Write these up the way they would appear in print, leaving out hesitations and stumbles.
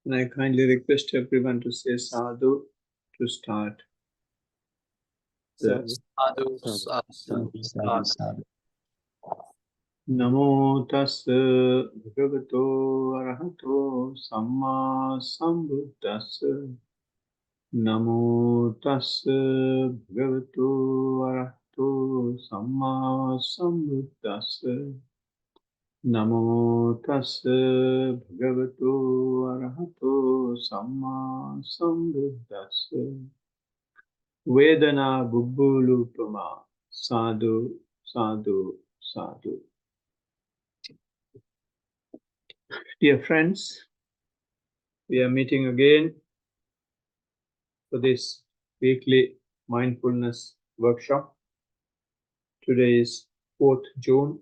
And I kindly request everyone to say sadhu to start. Sadhu, sadhu, sadhu, sadhu. Namo tassa bhagavato arahato samma sambuddhassa. Namo tassa bhagavato arahato samma sambuddhassa. Namo tassa bhagavato arahato samma sambuddhassa. Vedana bubbulupama sadhu sadhu sadhu. Dear friends, we are meeting again for this weekly mindfulness workshop. Today is 4th June.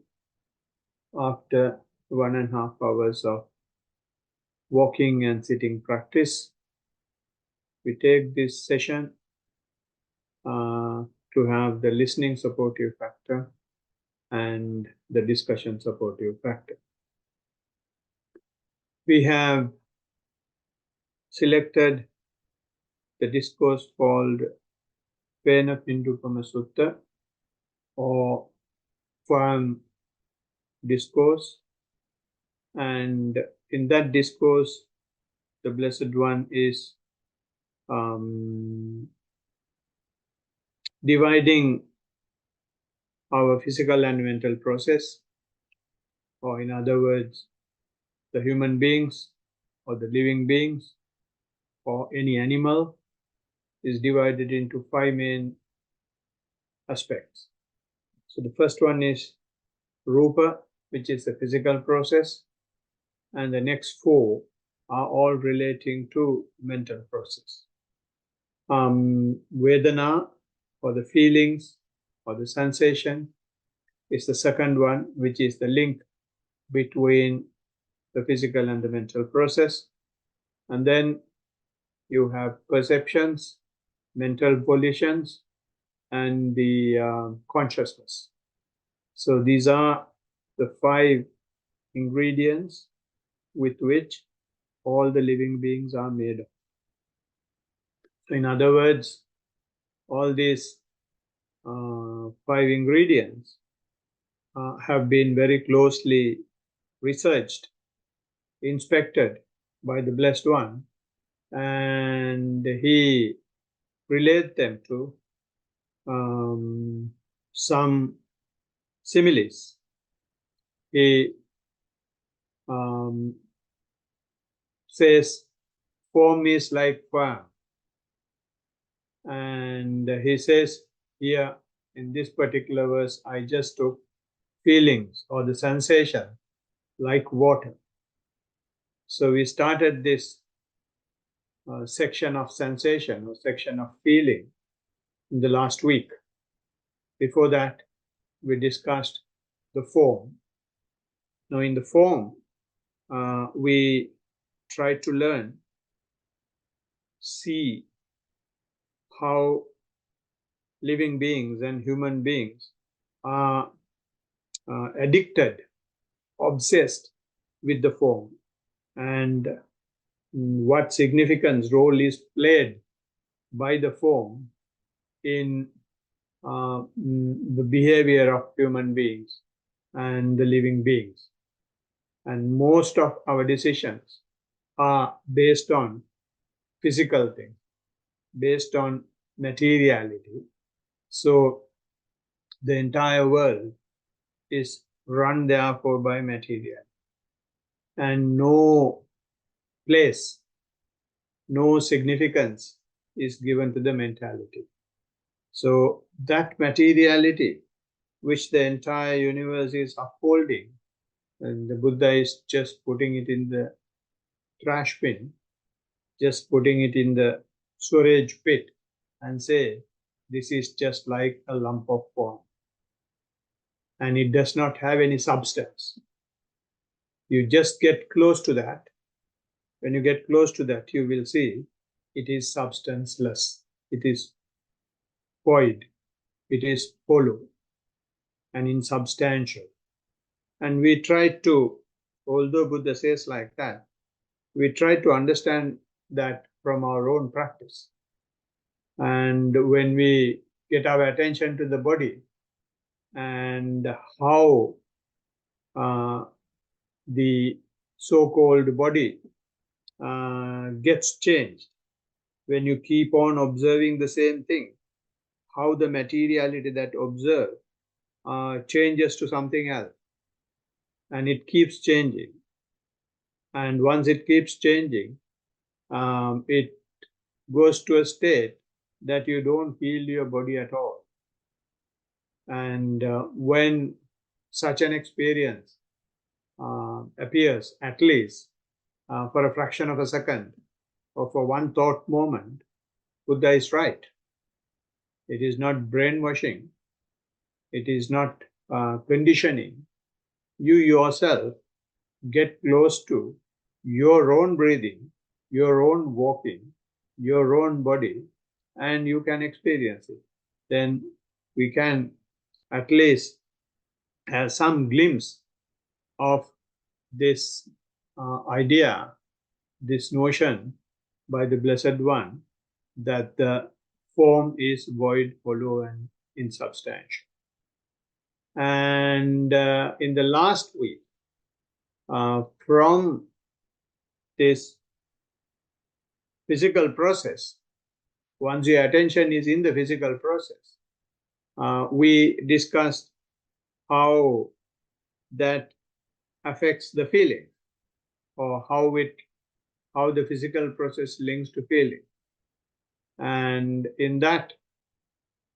After 1.5 hours of walking and sitting practice, we take this session to have the listening supportive factor and the discussion supportive factor. We have selected the discourse called Pena Pindupama Sutta, or firm discourse, and in that discourse the Blessed One is dividing our physical and mental process, or in other words, the human beings or the living beings or any animal is divided into 5 main aspects. So the first one is Rupa, which is the physical process, and the next 4 are all relating to mental process. Vedana, or the feelings or the sensation, is the second one, which is the link between the physical and the mental process. And then you have perceptions, mental volitions, and the consciousness. So these are the 5 ingredients with which all the living beings are made of. So in other words, all these 5 ingredients have been very closely researched, inspected by the Blessed One, and he relates them to some similes. He says form is like fire, and he says here in this particular verse, I just took feelings or the sensation like water. So we started this section of sensation or section of feeling in the last week. Before that, we discussed the form. Now in the form, we try to learn, see how living beings and human beings are addicted, obsessed with the form, and what significance role is played by the form in the behavior of human beings and the living beings. And most of our decisions are based on physical things, based on materiality. So the entire world is run therefore by material, and no place, no significance is given to the mentality. So that materiality which the entire universe is upholding, and the Buddha is just putting it in the trash bin, just putting it in the storage pit and say, this is just like a lump of form. And it does not have any substance. You just get close to that. When you get close to that, you will see it is substanceless. It is void. It is hollow and insubstantial. And we try to, although Buddha says like that, we try to understand that from our own practice. And when we get our attention to the body and how the so-called body gets changed when you keep on observing the same thing, how the materiality that observe changes to something else, and it keeps changing. And once it keeps changing, it goes to a state that you don't feel your body at all. And when such an experience appears, at least for a fraction of a second or for one thought moment, Buddha is right. It is not brainwashing. It is not conditioning. You yourself get close to your own breathing, your own walking, your own body, and you can experience it. Then we can at least have some glimpse of this idea, this notion by the Blessed One that the form is void, hollow, and insubstantial. And in the last week, from this physical process, once your attention is in the physical process, we discussed how that affects the feeling, or how the physical process links to feeling. And in that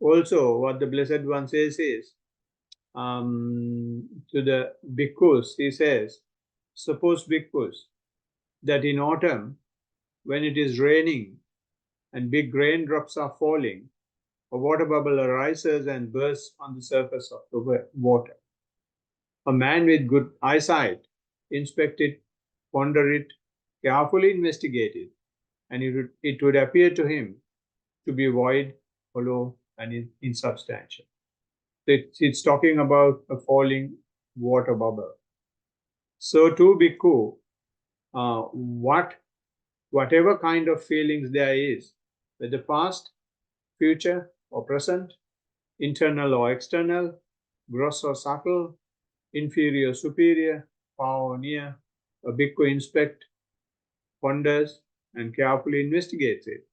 also, what the Blessed One says is, to the bhikkhus, he says, suppose bhikkhus, that in autumn, when it is raining and big raindrops are falling, a water bubble arises and bursts on the surface of the water. A man with good eyesight inspect it, ponder it, carefully investigate it, and it would appear to him to be void, hollow, and insubstantial. It's talking about a falling water bubble. So to bhikkhu, whatever kind of feelings there is, whether past, future, or present, internal or external, gross or subtle, inferior, superior, far or near, a bhikkhu inspect, ponders, and carefully investigates it.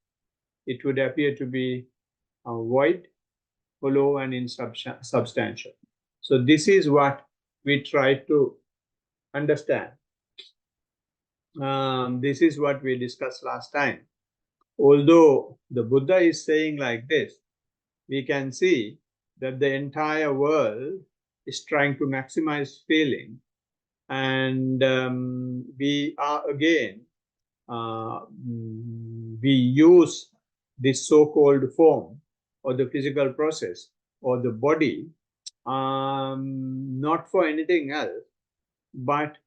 It would appear to be void, hollow, and insubstantial. So this is what we try to understand. This is what we discussed last time. Although the Buddha is saying like this, we can see that the entire world is trying to maximize feeling, and we are again, we use this so-called form or the physical process or the body not for anything else, but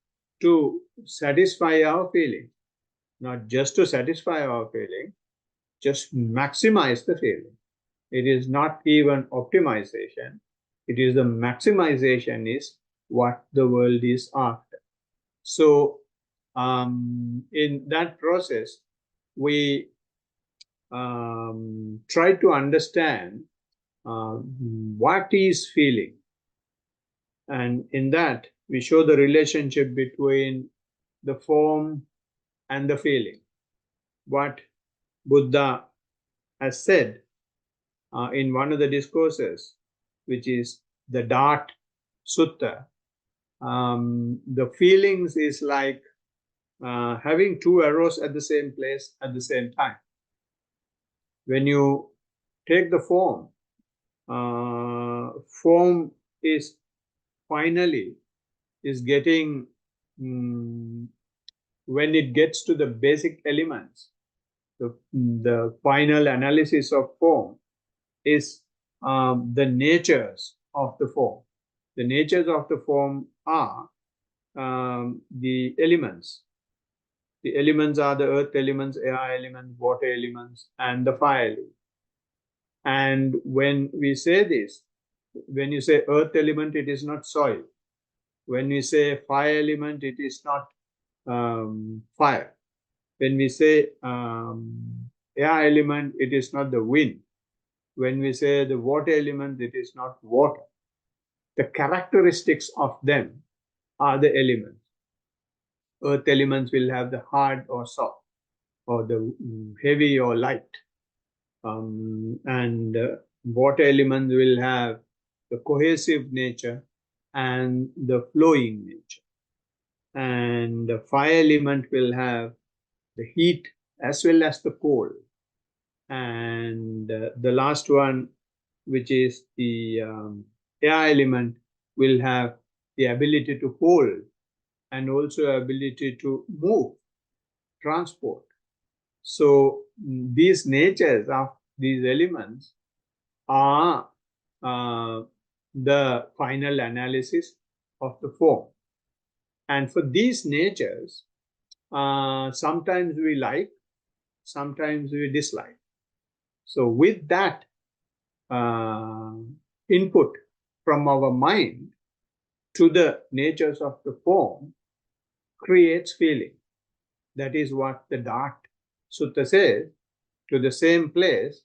to satisfy our feeling. Not just to satisfy our feeling, just maximize the feeling. It is not even optimization. It is the maximization is what the world is after. So in that process, we try to understand what is feeling. And in that, we show the relationship between the form and the feeling. What Buddha has said in one of the discourses, which is the Dart Sutta, the feelings is like having two arrows at the same place at the same time. When you take the form, form is finally is getting, when it gets to the basic elements, the final analysis of form is the natures of the form. The natures of the form are the elements. The elements are the earth elements, air elements, water elements, and the fire elements. And when we say this, when you say earth element, it is not soil. When we say fire element, it is not fire. when we say air element, it is not the wind. When we say the water element, it is not water. The characteristics of them are the elements. Earth elements will have the hard or soft, or the heavy or light. And water elements will have the cohesive nature and the flowing nature. And the fire element will have the heat as well as the cold. And the last one, which is the air element, will have the ability to hold and also ability to move, transport. So these natures of these elements are the final analysis of the form. And for these natures, sometimes we like, sometimes we dislike. So with that input from our mind to the natures of the form creates feeling. That is what the Dart Sutta says. To the same place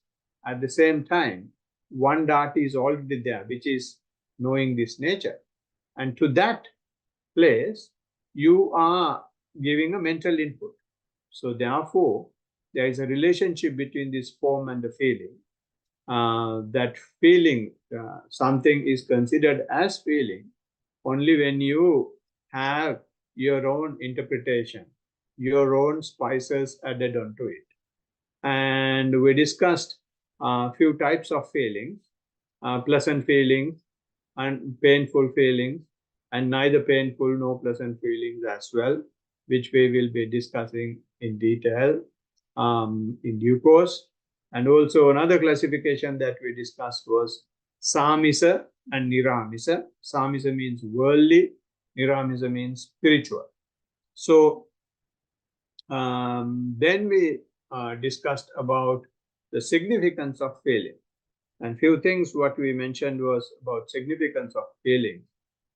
at the same time, one dart is already there, which is knowing this nature. And to that place, you are giving a mental input. So therefore, there is a relationship between this form and the feeling. That feeling, something is considered as feeling only when you have your own interpretation, your own spices added onto it. And we discussed a few types of feelings, pleasant feelings and painful feelings, and neither painful nor pleasant feelings as well, which we will be discussing in detail in due course. And also another classification that we discussed was Samisa and Niramisa. Samisa means worldly, Niramisa means spiritual. So then we discussed about the significance of feeling. And few things what we mentioned was about significance of feeling.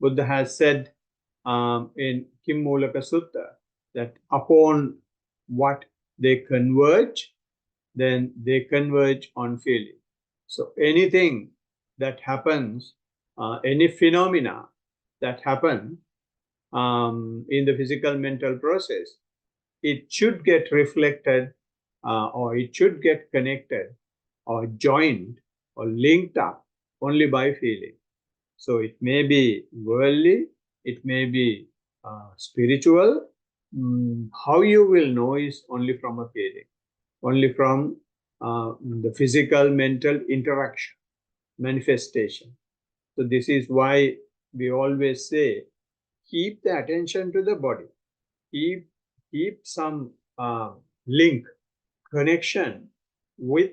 Buddha has said in Kimmulaka Sutta that upon what they converge, then they converge on feeling. So anything that happens, any phenomena that happen in the physical mental process, it should get reflected or it should get connected or joined or linked up only by feeling. So it may be worldly, it may be spiritual. How you will know is only from a feeling, only from the physical mental interaction, manifestation. So this is why we always say, keep the attention to the body, keep some link, connection with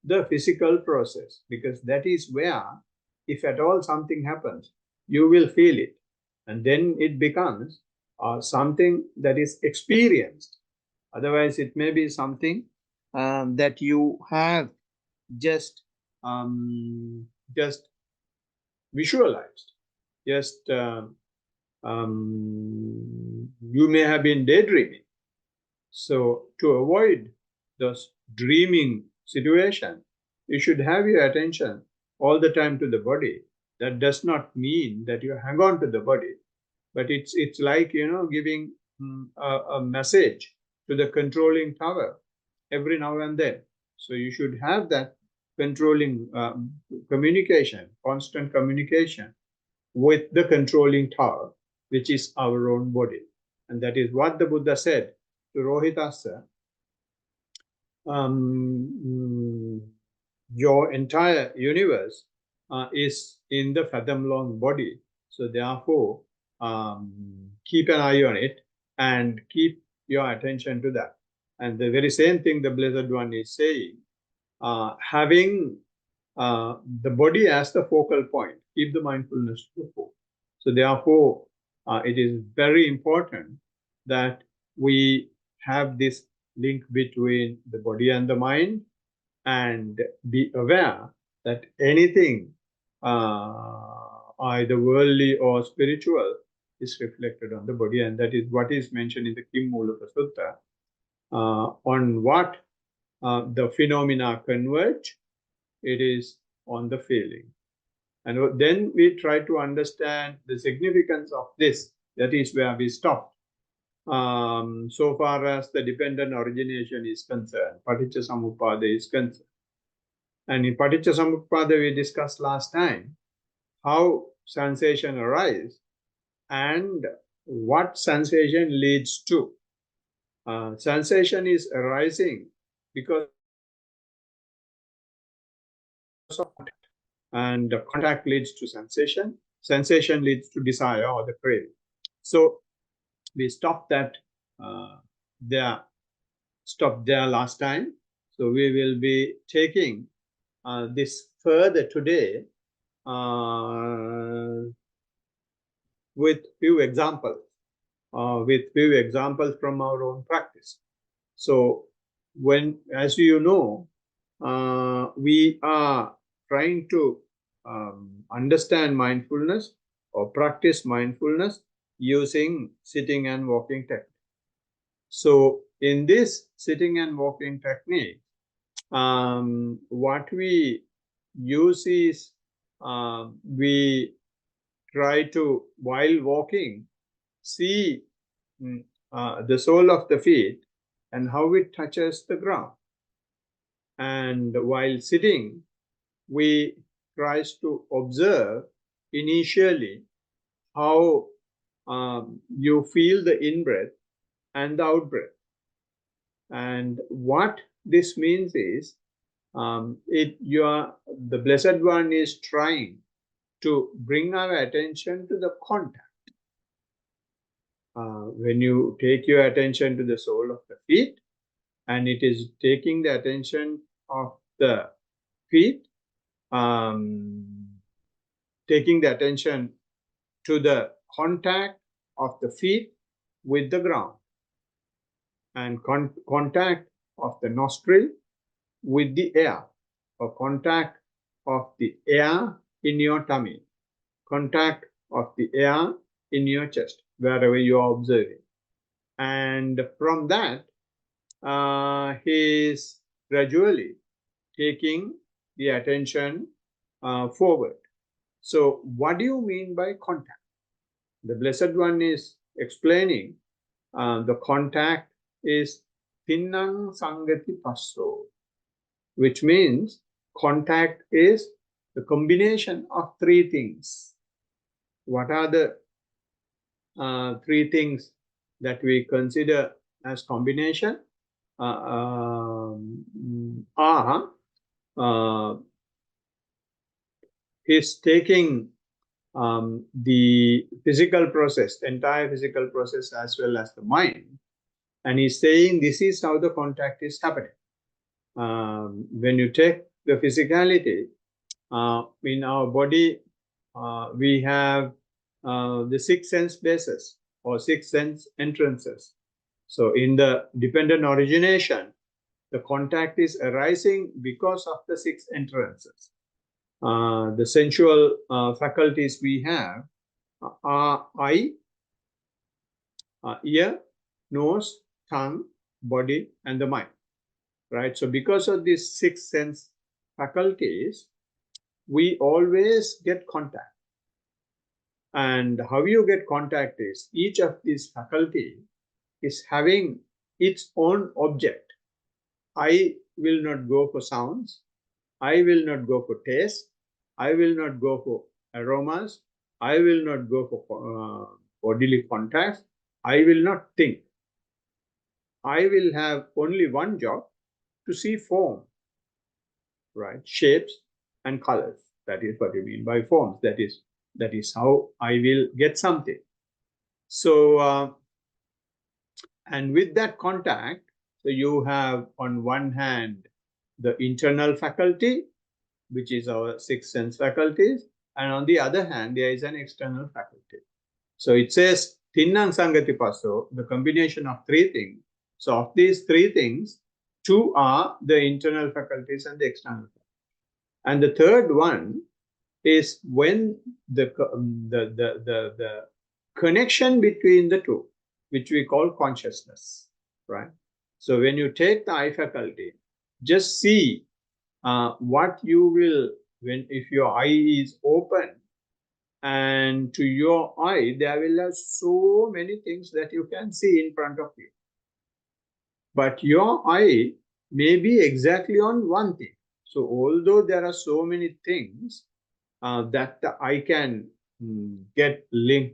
the physical process, because that is where, if at all something happens, you will feel it. And then it becomes something that is experienced. Otherwise, it may be something that you have just visualized, just you may have been daydreaming. So to avoid those dreaming situation, you should have your attention all the time to the body. That does not mean that you hang on to the body, but it's like, giving a message to the controlling tower every now and then. So you should have that controlling communication, constant communication with the controlling tower, which is our own body. And that is what the Buddha said to Rohitasa. Your entire universe is in the fathom-long body. So therefore, keep an eye on it and keep your attention to that. And the very same thing the Blessed One is saying, having the body as the focal point, keep the mindfulness to the fore. So therefore, it is very important that we have this link between the body and the mind, and be aware that anything either worldly or spiritual is reflected on the body, and that is what is mentioned in the Kimmulaka Sutta. on what the phenomena converge, it is on the feeling. And then we try to understand the significance of this. That is where we stopped. So far as the dependent origination is concerned, Paticcasamuppada is concerned. And in Paticcasamuppada, we discussed last time how sensation arises and what sensation leads to. Sensation is arising because of contact, and the contact leads to sensation. Sensation leads to desire or the craving. So we stopped that there last time. So we will be taking this further today with few examples, from our own practice. So as you know, we are trying to understand mindfulness or practice mindfulness using sitting and walking technique. So in this sitting and walking technique, what we use is we try to, while walking, see the sole of the feet and how it touches the ground. And while sitting, we try to observe initially how you feel the in-breath and the out-breath. And what this means is the Blessed One is trying to bring our attention to the contact. When you take your attention to the sole of the feet, and it is taking the attention of the feet, taking the attention to the contact of the feet with the ground, and contact of the nostril with the air, or contact of the air in your tummy, contact of the air in your chest, wherever you are observing. And from that, he is gradually taking the attention forward. So what do you mean by contact? The Blessed One is explaining the contact is Tinnang Sangati Passo, which means contact is the combination of three things. What are the three things that we consider as combination? Is taking the physical process, entire physical process, as well as the mind, and he's saying this is how the contact is happening. When you take the physicality, in our body, we have the 6 sense bases or 6 sense entrances. So in the dependent origination, the contact is arising because of the 6 entrances. The sensual faculties we have are eye, ear, nose, tongue, body, and the mind. Right? So because of these 6 sense faculties, we always get contact. And how you get contact is each of these faculty is having its own object. I will not go for sounds. I will not go for taste. I will not go for aromas. I will not go for bodily contacts. I will not think. I will have only one job, to see form, right? Shapes and colors. That is what you mean by forms. That is how I will get something. So, and with that contact, so you have on one hand the internal faculty, which is our 6 sense faculties, and on the other hand, there is an external faculty. So it says Tinnang Sangati Passo, the combination of 3 things. So of these 3 things, 2 are the internal faculties and the external faculties. And the third one is when the connection between the two, which we call consciousness, right? So when you take the eye faculty, just see what you will, if your eye is open, and to your eye, there will have so many things that you can see in front of you. But your eye may be exactly on one thing. So although there are so many things that the eye can get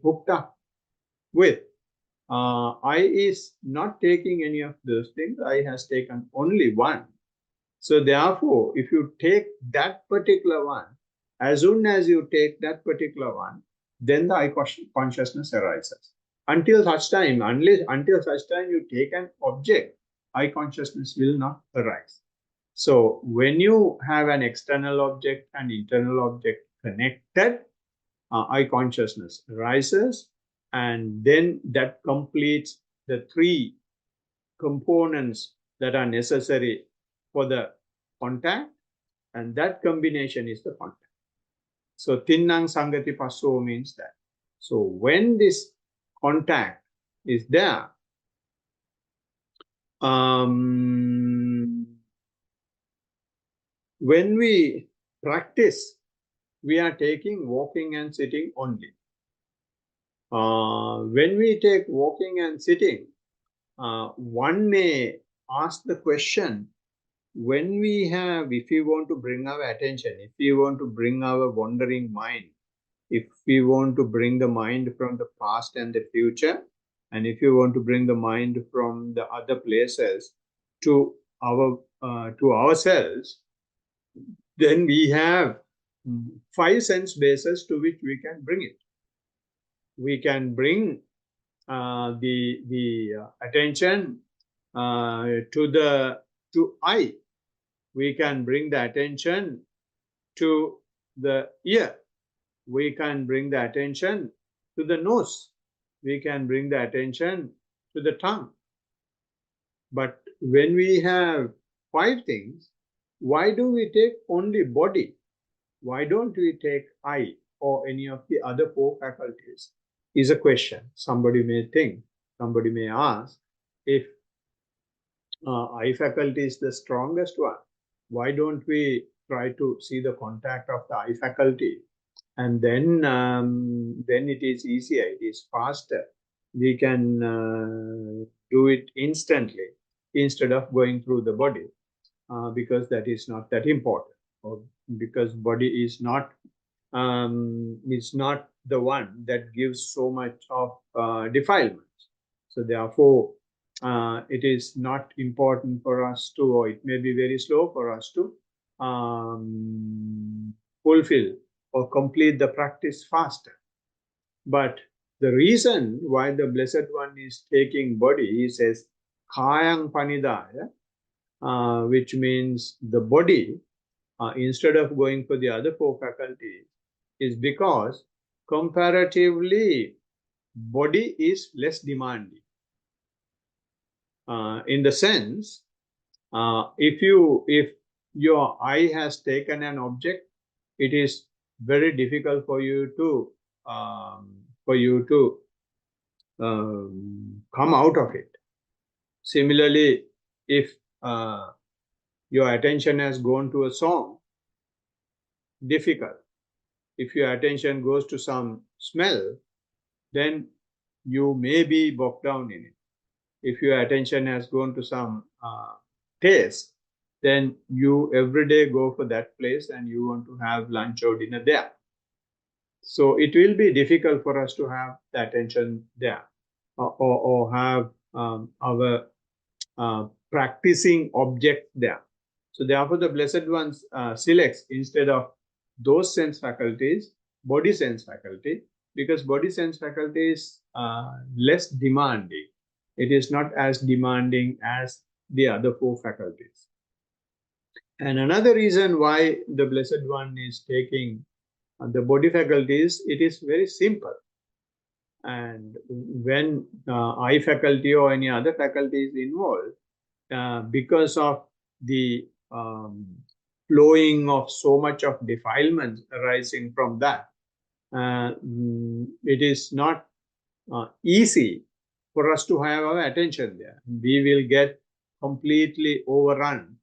hooked up with, eye is not taking any of those things. Eye has taken only one. So therefore, if you take that particular one, as soon as you take that particular one, then the eye consciousness arises. Until such time you take an object, eye consciousness will not arise. So when you have an external object and internal object connected, eye consciousness arises, and then that completes the three components that are necessary for the contact, and that combination is the contact. So tinnang sangati passo means that. So when this contact is there, when we practice, we are taking walking and sitting only. When we take walking and sitting, one may ask the question, when if we want to bring our attention, if we want to bring our wandering mind, if we want to bring the mind from the past and the future, and if you want to bring the mind from the other places to ourselves, then we have 5 sense bases to which we can bring it. We can bring the attention to eye. We can bring the attention to the ear. We can bring the attention to the nose. We can bring the attention to the tongue. But when we have 5 things, why do we take only body? Why don't we take eye or any of the other 4 faculties? Is a question somebody may think, somebody may ask. If eye faculty is the strongest one, why don't we try to see the contact of the eye faculty? And then it is easier, it is faster. We can do it instantly instead of going through the body, because that is not that important, or because body is not the one that gives so much of defilement. So therefore, it is not important for us to, or it may be very slow for us to fulfill or complete the practice faster. But the reason why the Blessed One is taking body, he says, Kayang Panidaya, which means the body, instead of going for the other 4 faculties, is because comparatively body is less demanding. In the sense, if your eye has taken an object, it is very difficult for you to come out of it. Similarly, if your attention has gone to a song, difficult. If your attention goes to some smell, then you may be bogged down in it. If your attention has gone to some taste, then you every day go for that place and you want to have lunch or dinner there. So it will be difficult for us to have the attention there, or have our practicing object there. So therefore the Blessed One selects, instead of those sense faculties, body sense faculty, because body sense faculty is less demanding. It is not as demanding as the other 4 faculties. And another reason why the Blessed One is taking the body faculties, it is very simple. And when eye faculty or any other faculty is involved, because of the flowing of so much of defilement arising from that, it is not easy for us to have our attention there. We will get completely overwhelmed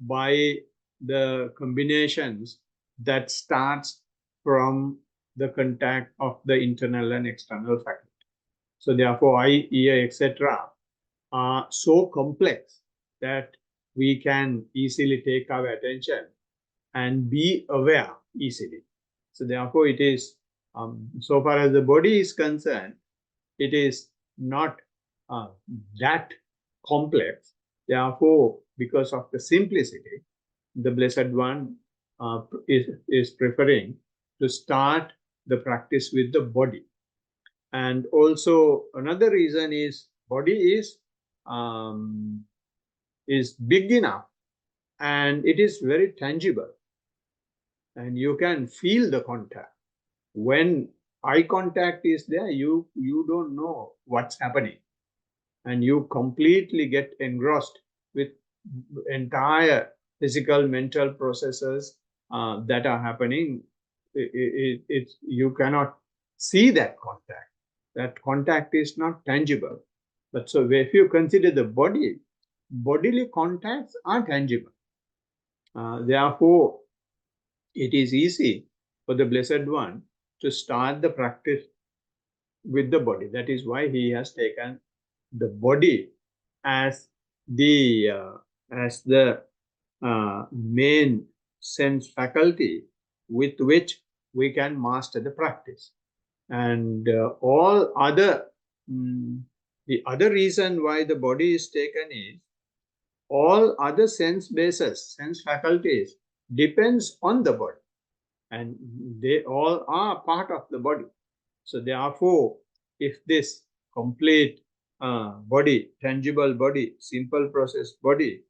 by the combinations that starts from the contact of the internal and external faculty. So therefore, eye, ear, etc. are so complex that we can easily take our attention and be aware easily. So therefore, it is, so far as the body is concerned, it is not that complex. Therefore, because of the simplicity, the Blessed One is preferring to start the practice with the body. And also another reason is body is big enough and it is very tangible, and you can feel the contact. When eye contact is there, you don't know what's happening, and you completely get engrossed with entire physical mental processes that are happening. You cannot see that contact. That contact is not tangible. But so if you consider the body, bodily contacts are tangible. Therefore, it is easy for the Blessed One to start the practice with the body. That is why he has taken the body as the main sense faculty with which we can master the practice. And all other, the other reason why the body is taken is all other sense bases, sense faculties depends on the body, and they all are part of the body. So therefore, if this complete body, tangible body, simple process body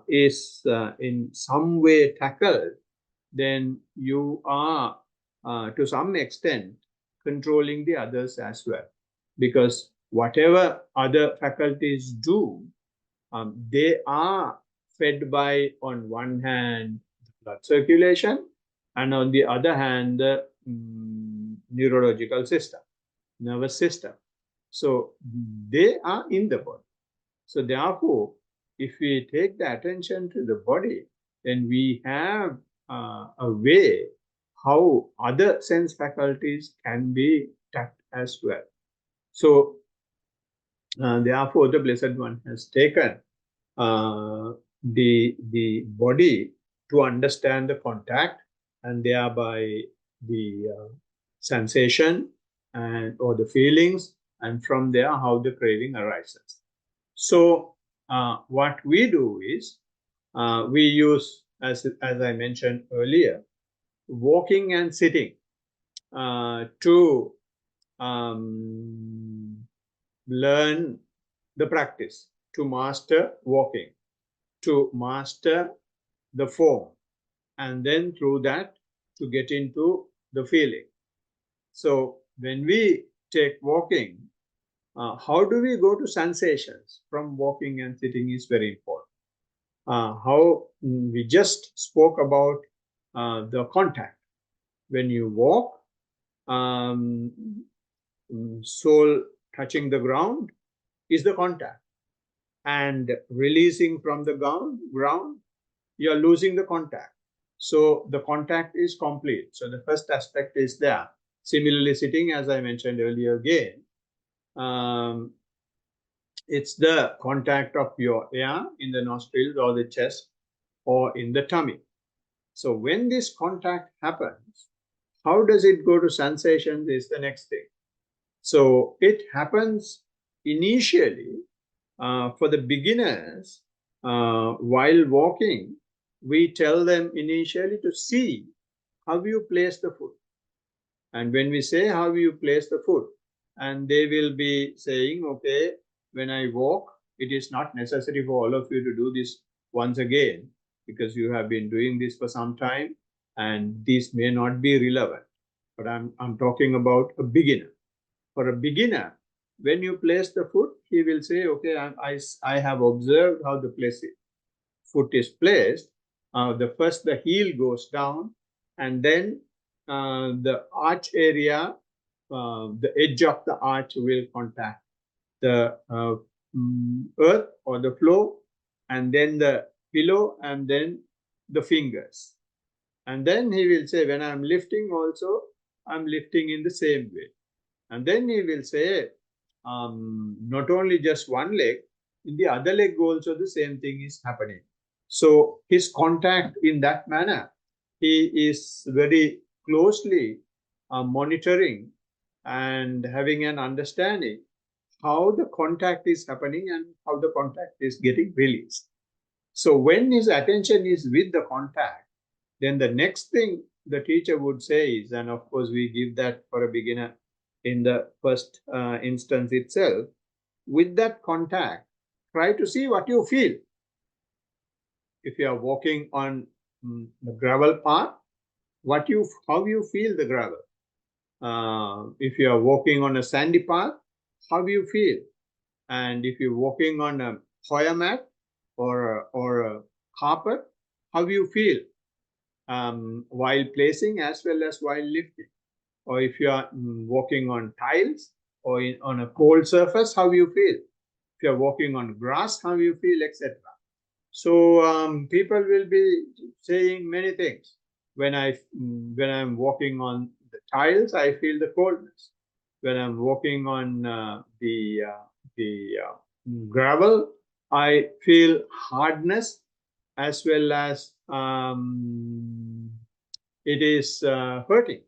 is in some way tackled, then you are to some extent controlling the others as well. Because whatever other faculties do, they are fed by, on one hand, blood circulation, and on the other hand, the neurological system, nervous system. So they are in the body. So therefore, if we take the attention to the body, then we have a way how other sense faculties can be tapped as well. So therefore, the Blessed One has taken the body to understand the contact, and thereby the sensation and or the feelings, and from there how the craving arises. So what we do is we use, as I mentioned earlier, walking and sitting to learn the practice, to master walking, to master the form, and then through that to get into the feeling. So when we take walking, how do we go to sensations from walking and sitting is very important. How we just spoke about the contact. When you walk, sole touching the ground is the contact, and releasing from the ground, you are losing the contact. So the contact is complete. So the first aspect is there. Similarly, sitting, as I mentioned earlier again, it's the contact of your air in the nostrils or the chest or in the tummy. So when this contact happens, how does it go to sensations is the next thing. So it happens initially for the beginners. While walking, we tell them initially to see how you place the foot. And when we say how you place the foot, and they will be saying, okay, when I walk, it is not necessary for all of you to do this once again, because you have been doing this for some time, and this may not be relevant. But I'm talking about a beginner. For a beginner, when you place the foot, he will say, okay, I have observed how the foot is placed. The heel goes down, and then the arch area, the edge of the arch will contact the earth or the floor, and then the pillow, and then the fingers. And then he will say, when I'm lifting also, I'm lifting in the same way. And then he will say, not only just one leg, in the other leg also the same thing is happening. So his contact in that manner, he is very closely monitoring and having an understanding how the contact is happening and how the contact is getting released. So when his attention is with the contact, then the next thing the teacher would say is, and of course we give that for a beginner in the first instance itself, with that contact, try to see what you feel. If you are walking on the gravel path, how you feel the gravel. If you are walking on a sandy path, how you feel. And if you're walking on a Hoya mat or a carpet, how you feel while placing as well as while lifting. Or if you are walking on tiles or on a cold surface, how you feel. If you're walking on grass, how you feel, etc. So people will be saying many things. When I'm walking on the tiles, I feel the coldness. When I'm walking on the gravel, I feel hardness as well as it is hurting.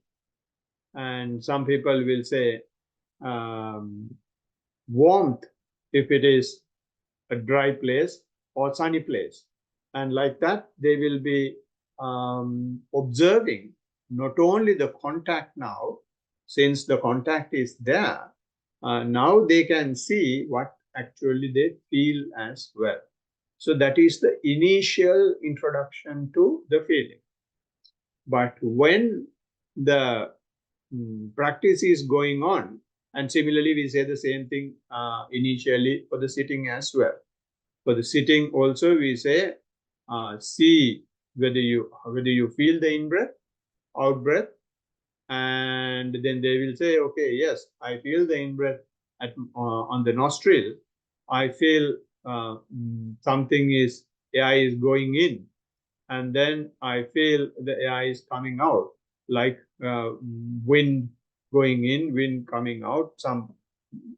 And some people will say warmth if it is a dry place or sunny place. And like that, they will be observing not only the contact now, since the contact is there, now they can see what actually they feel as well. So that is the initial introduction to the feeling. But when the practice is going on, and similarly we say the same thing initially for the sitting as well. For the sitting also we say, see whether you feel the in-breath, out-breath, and then they will say, okay, yes, I feel the in-breath on the nostril. I feel air is going in, and then I feel the air is coming out, like wind going in, wind coming out.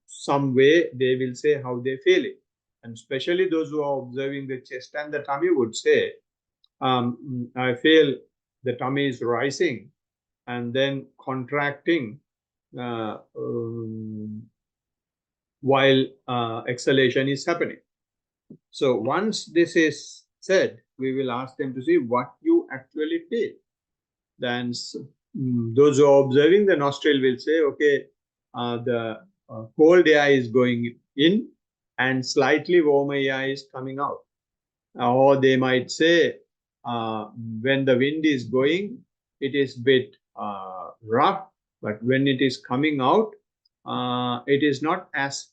Some way they will say how they feel it. And especially those who are observing the chest and the tummy would say, I feel the tummy is rising and then contracting while exhalation is happening. So once this is said, we will ask them to see what you actually feel. Then those who are observing the nostril will say, okay, the cold air is going in and slightly warmer air is coming out. Or they might say, when the wind is going, it is a bit rough, but when it is coming out, it is not as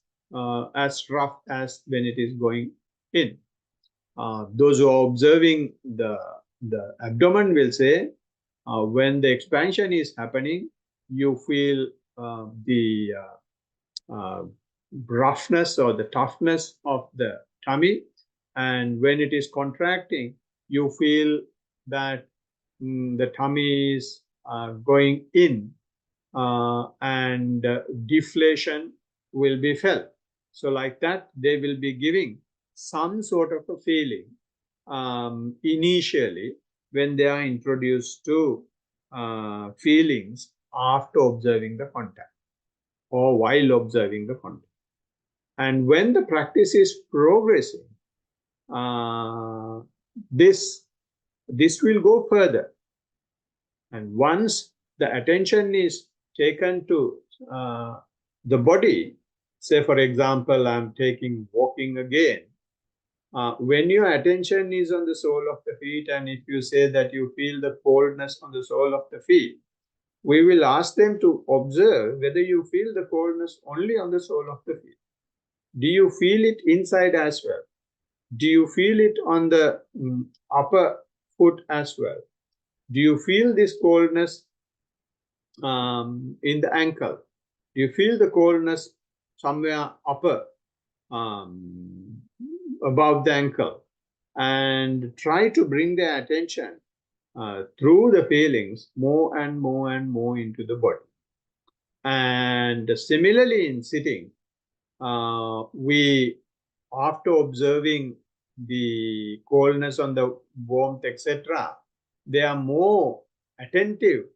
rough as when it is going in. Those who are observing the abdomen will say, when the expansion is happening, you feel the roughness or the toughness of the tummy, and when it is contracting, you feel that the tummy is going in, and deflation will be felt. So like that, they will be giving some sort of a feeling initially when they are introduced to feelings after observing the contact or while observing the contact. And when the practice is progressing, this will go further. And once the attention is taken to the body, say for example, I'm taking walking again. When your attention is on the sole of the feet, and if you say that you feel the coldness on the sole of the feet, we will ask them to observe whether you feel the coldness only on the sole of the feet. Do you feel it inside as well? Do you feel it on the upper foot as well? Do you feel this coldness in the ankle? Do you feel the coldness somewhere upper above the ankle, and try to bring their attention through the feelings more and more and more into the body. And similarly in sitting, we, after observing the coldness on the warmth, etc., they are more attentive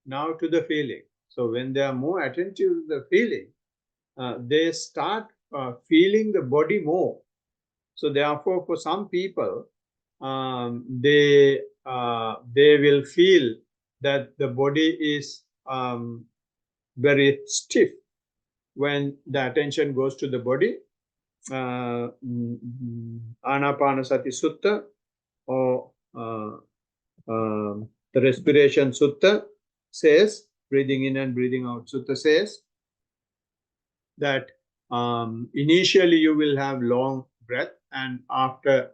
now to the feeling. So when they are more attentive to the feeling, they start feeling the body more. So therefore, for some people, they will feel that the body is very stiff when the attention goes to the body. Anapanasati Sutta or the Respiration Sutta says, breathing in and breathing out Sutta says that initially you will have long breath, and after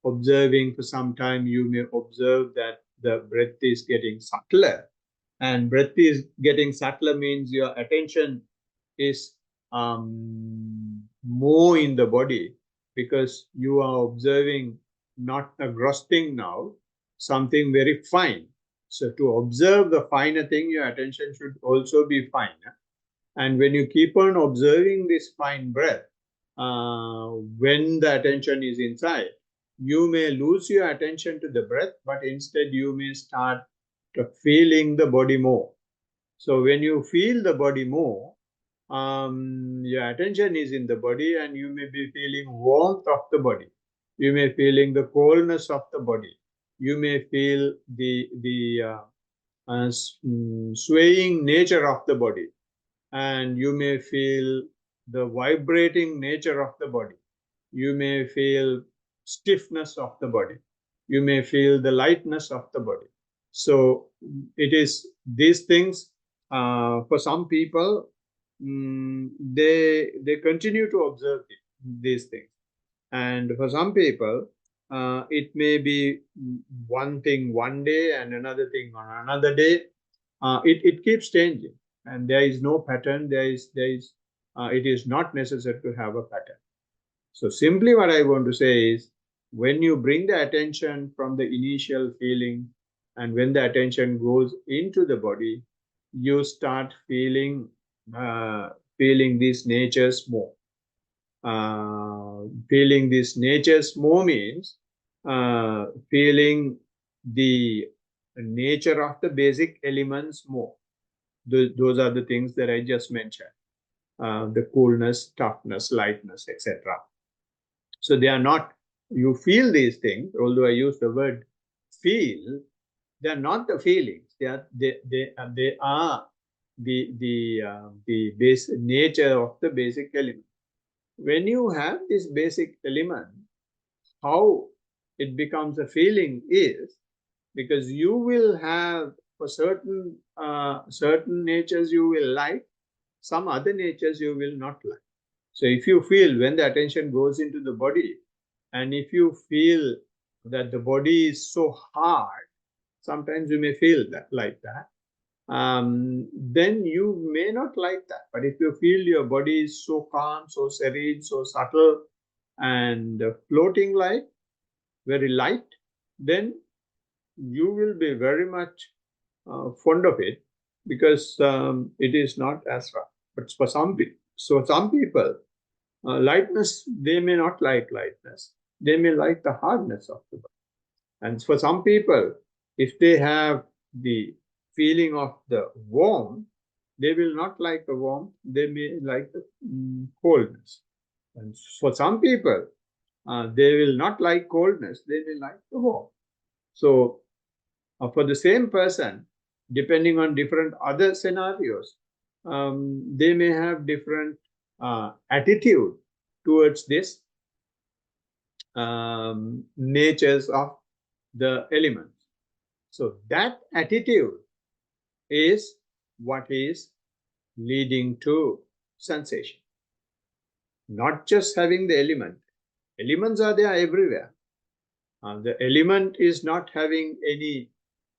observing for some time, you may observe that the breath is getting subtler. And breath is getting subtler means your attention is more in the body, because you are observing not a gross thing now, something very fine. So to observe the finer thing, your attention should also be finer. And when you keep on observing this fine breath, when the attention is inside, you may lose your attention to the breath, but instead you may start feeling the body more. So when you feel the body more, your attention is in the body, and you may be feeling warmth of the body. You may feeling the coldness of the body. You may feel the swaying nature of the body, and you may feel the vibrating nature of the body. You may feel stiffness of the body. You may feel the lightness of the body. So it is these things, for some people, they continue to observe these things. And for some people, it may be one thing one day and another thing on another day. It keeps changing, and there is no pattern. It is not necessary to have a pattern. So simply what I want to say is, when you bring the attention from the initial feeling, and when the attention goes into the body, you start feeling these natures more. Feeling these natures more means feeling the nature of the basic elements more. Those are the things that I just mentioned. The coolness, toughness, lightness, etc. So they are not, you feel these things, although I use the word feel, they are not the feelings. They are the base nature of the basic element. When you have this basic element, how it becomes a feeling is because you will have, for certain natures you will like, some other natures you will not like. So if you feel, when the attention goes into the body, and if you feel that the body is so hard, sometimes you may feel that like that, then you may not like that. But if you feel your body is so calm, so serene, so subtle, and floating like, very light, then you will be very much fond of it, because it is not as rough. But for some people, lightness, they may not like lightness. They may like the hardness of the body. And for some people, if they have the feeling of the warmth, they will not like the warmth. They may like the coldness. And for some people, they will not like coldness. They may like the warmth. So for the same person, depending on different other scenarios, they may have different attitude towards this natures of the elements. So that attitude is what is leading to sensation. Not just having the element. Elements are there everywhere. The element is not having any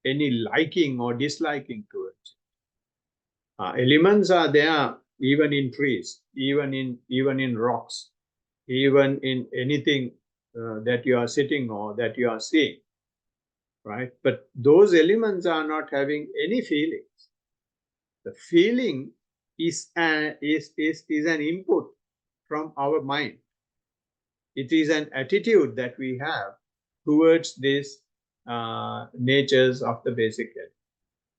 liking or disliking towards it. Elements are there even in trees, even in rocks. even in anything that you are sitting or that you are seeing, right? But those elements are not having any feelings. The feeling is an input from our mind. It is an attitude that we have towards these natures of the basic element.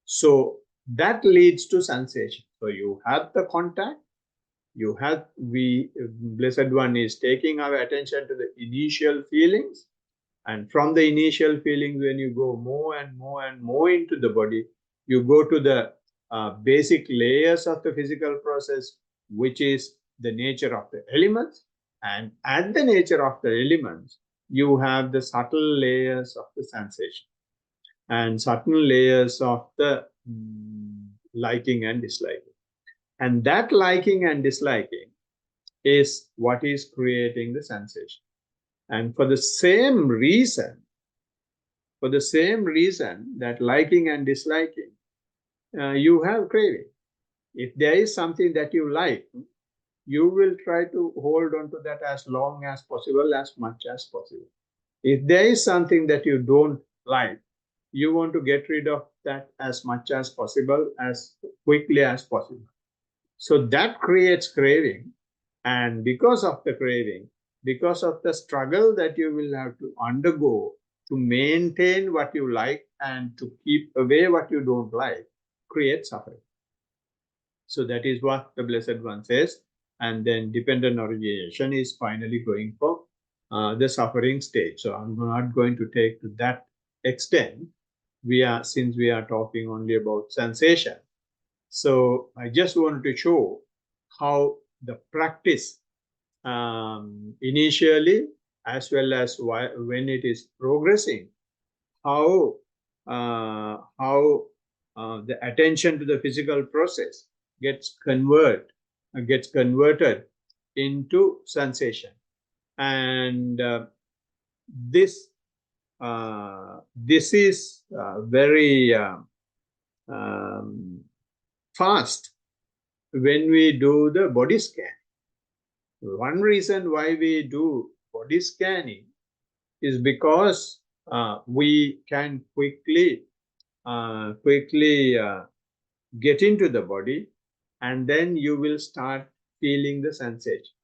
So that leads to sensation. So you have the contact, you have, Blessed One is taking our attention to the initial feelings, and from the initial feelings, when you go more and more and more into the body, you go to the basic layers of the physical process, which is the nature of the elements. And at the nature of the elements, you have the subtle layers of the sensation and subtle layers of the liking and disliking. And that liking and disliking is what is creating the sensation. And for the same reason that liking and disliking, you have craving. If there is something that you like, you will try to hold on to that as long as possible, as much as possible. If there is something that you don't like, you want to get rid of that as much as possible, as quickly as possible. So that creates craving. And because of the craving, because of the struggle that you will have to undergo to maintain what you like and to keep away what you don't like, creates suffering. So that is what the Blessed One says. And then dependent origination is finally going for the suffering stage. So I'm not going to take to that extent. Since we are talking only about sensation. So I just wanted to show how the practice initially, as well as when it is progressing, how the attention to the physical process gets converted into sensation. And this is very fast when we do the body scan. One reason why we do body scanning is because we can quickly get into the body, and then you will start feeling the sensation,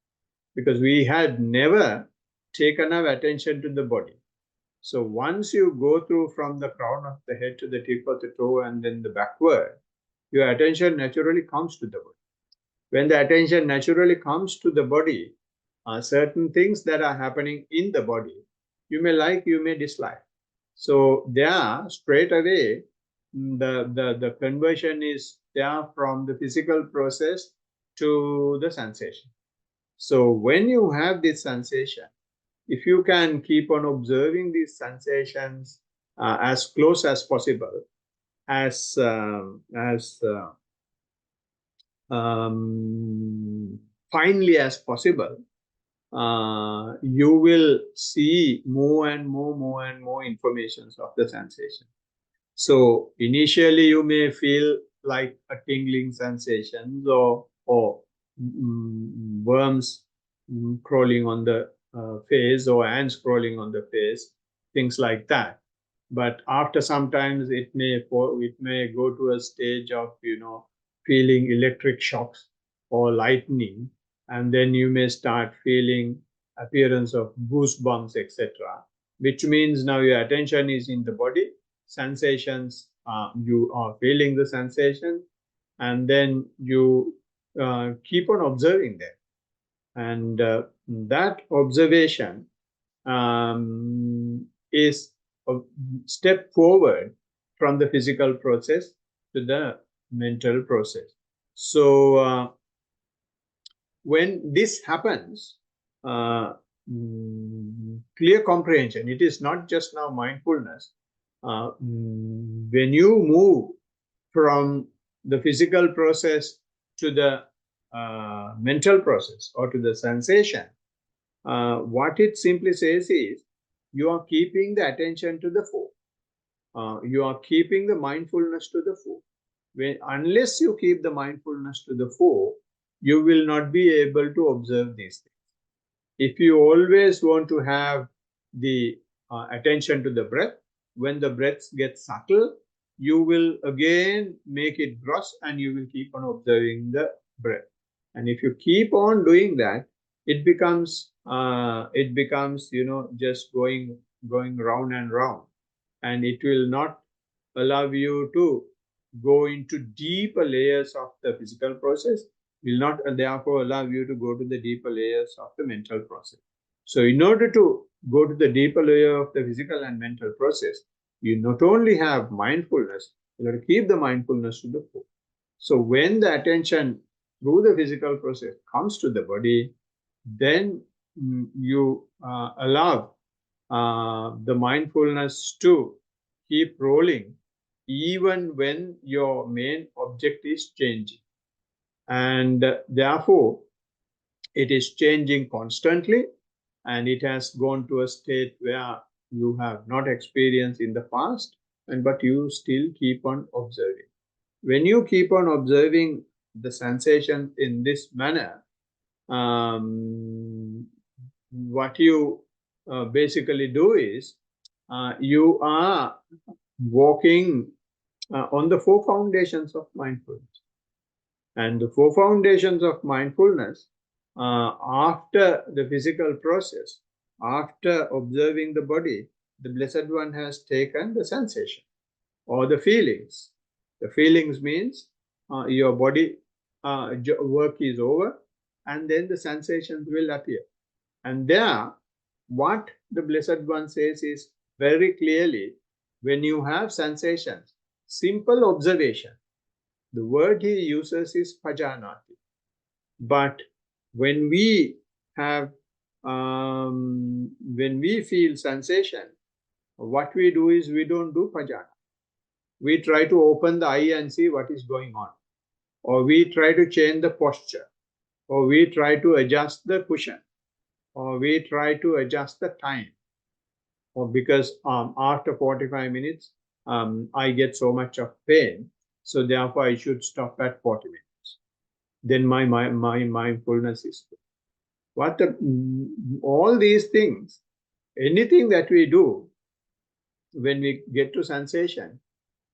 because we had never taken our attention to the body. So once you go through from the crown of the head to the tip of the toe and then the backward, your attention naturally comes to the body. When the attention naturally comes to the body, certain things that are happening in the body, you may like, you may dislike. So there, straight away, the conversion is there from the physical process to the sensation. So when you have this sensation, if you can keep on observing these sensations as close as possible, as finely as possible, you will see more and more information of the sensation. So initially you may feel like a tingling sensation or worms crawling on the face, or ants crawling on the face, things like that. But after sometimes it may go to a stage of feeling electric shocks or lightning, and then you may start feeling appearance of goosebumps, etc., which means now your attention is in the body, sensations, you are feeling the sensation, and then you keep on observing them. And that observation is a step forward from the physical process to the mental process. So when this happens, clear comprehension, it is not just now mindfulness. When you move from the physical process to the mental process or to the sensation, what it simply says is you are keeping the attention to the fore. You are keeping the mindfulness to the fore. Unless you keep the mindfulness to the fore, you will not be able to observe these things. If you always want to have the attention to the breath, when the breath gets subtle, you will again make it gross and you will keep on observing the breath. And if you keep on doing that, it becomes just going round and round, and it will not allow you to go into deeper layers of the physical process, will not therefore allow you to go to the deeper layers of the mental process. So in order to go to the deeper layer of the physical and mental process, you not only have mindfulness, you have to keep the mindfulness to the fore. So when the attention through the physical process comes to the body, then you allow the mindfulness to keep rolling even when your main object is changing. And therefore, it is changing constantly, and it has gone to a state where you have not experienced in the past, but you still keep on observing. When you keep on observing the sensation in this manner, what you basically do is you are walking on the four foundations of mindfulness. And the four foundations of mindfulness, after the physical process, after observing the body, the Blessed One has taken the sensation or the feelings. The feelings means your body work is over, and then the sensations will appear. And there, what the Blessed One says is very clearly, when you have sensations, simple observation, the word he uses is pajanati. But when we have, when we feel sensation, what we do is we don't do pajana. We try to open the eye and see what is going on, or we try to change the posture, or we try to adjust the cushion, or we try to adjust the time, or because after 45 minutes I get so much of pain, so therefore I should stop at 40 minutes. Then my mindfulness is good. All these things, anything that we do when we get to sensation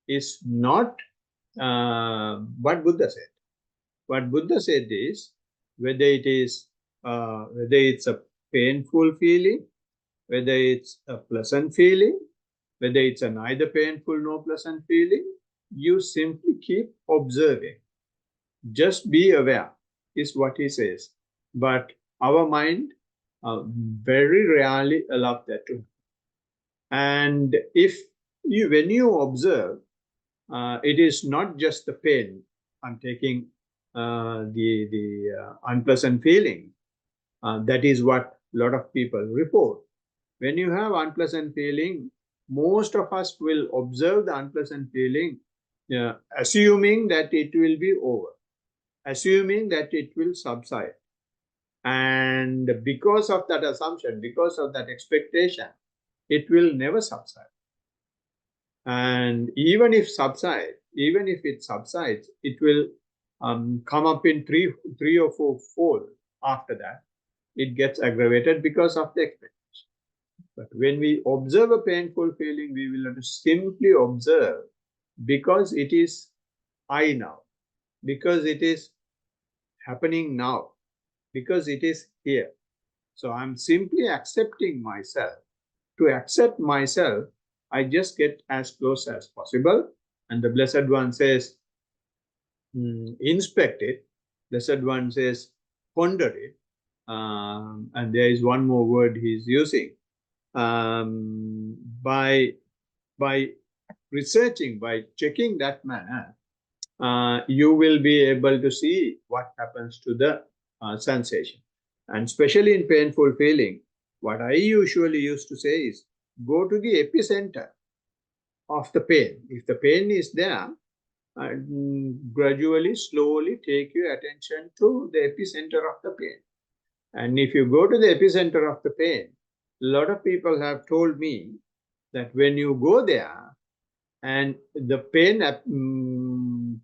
is not what Buddha said. What Buddha said is, whether it's a painful feeling, whether it's a pleasant feeling, whether it's a neither painful nor pleasant feeling, you simply keep observing. Just be aware, is what he says. But our mind very rarely allows that to happen. And when you observe, it is not just the pain. I'm taking the unpleasant feeling. That is what a lot of people report. When you have unpleasant feeling, most of us will observe the unpleasant feeling, assuming that it will be over, assuming that it will subside. And because of that assumption, because of that expectation, it will never subside. And even if it subsides, it will come up in three or four fold after that. It gets aggravated because of the expectation. But when we observe a painful feeling, we will have to simply observe, because it is I now, because it is happening now, because it is here. So I'm simply accepting myself. To accept myself, I just get as close as possible. And the Blessed One says, inspect it. Blessed One says, ponder it. And there is one more word he's using. By researching, by checking that manner, you will be able to see what happens to the sensation. And especially in painful feeling, what I usually used to say is, go to the epicenter of the pain. If the pain is there, gradually, slowly take your attention to the epicenter of the pain. And if you go to the epicenter of the pain, a lot of people have told me that when you go there and the pain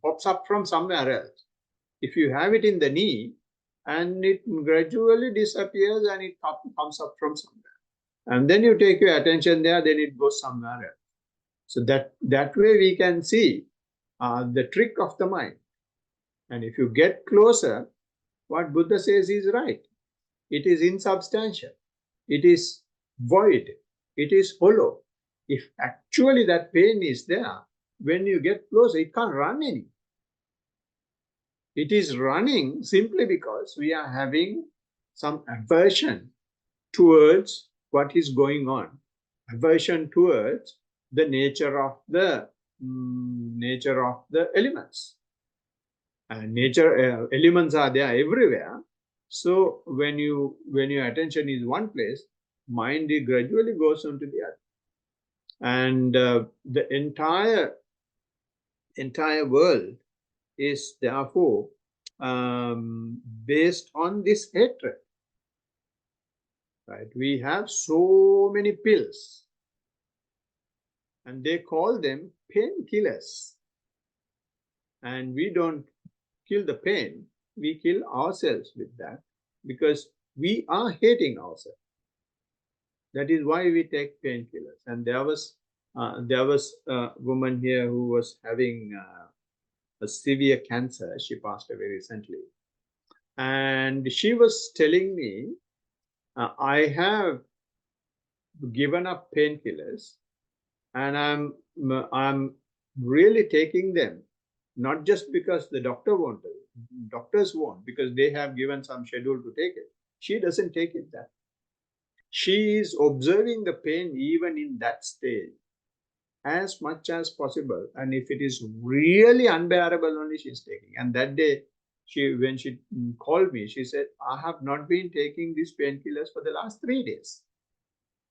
pops up from somewhere else, if you have it in the knee, and it gradually disappears and it comes up from somewhere. And then you take your attention there, then it goes somewhere else. So that way we can see the trick of the mind. And if you get closer, what Buddha says is right. It is insubstantial. It is void. It is hollow. If actually that pain is there, when you get closer, it can't run anymore. It is running simply because we are having some aversion towards what is going on, aversion towards the nature of the elements. And elements are there everywhere. So when your attention is one place, mind gradually goes on to the other, and the entire world is therefore based on this hatred. Right? We have so many pills, and they call them painkillers. And we don't kill the pain, we kill ourselves with that, because we are hating ourselves. That is why we take painkillers. And there was a woman here who was having a severe cancer. She passed away recently, and she was telling me, I have given up painkillers, and I'm really taking them, not just because the doctors won't, because they have given some schedule to take it. She doesn't take it that. She is observing the pain even in that stage as much as possible. And if it is really unbearable, only she's taking. And that day, when she called me, she said, I have not been taking these painkillers for the last 3 days.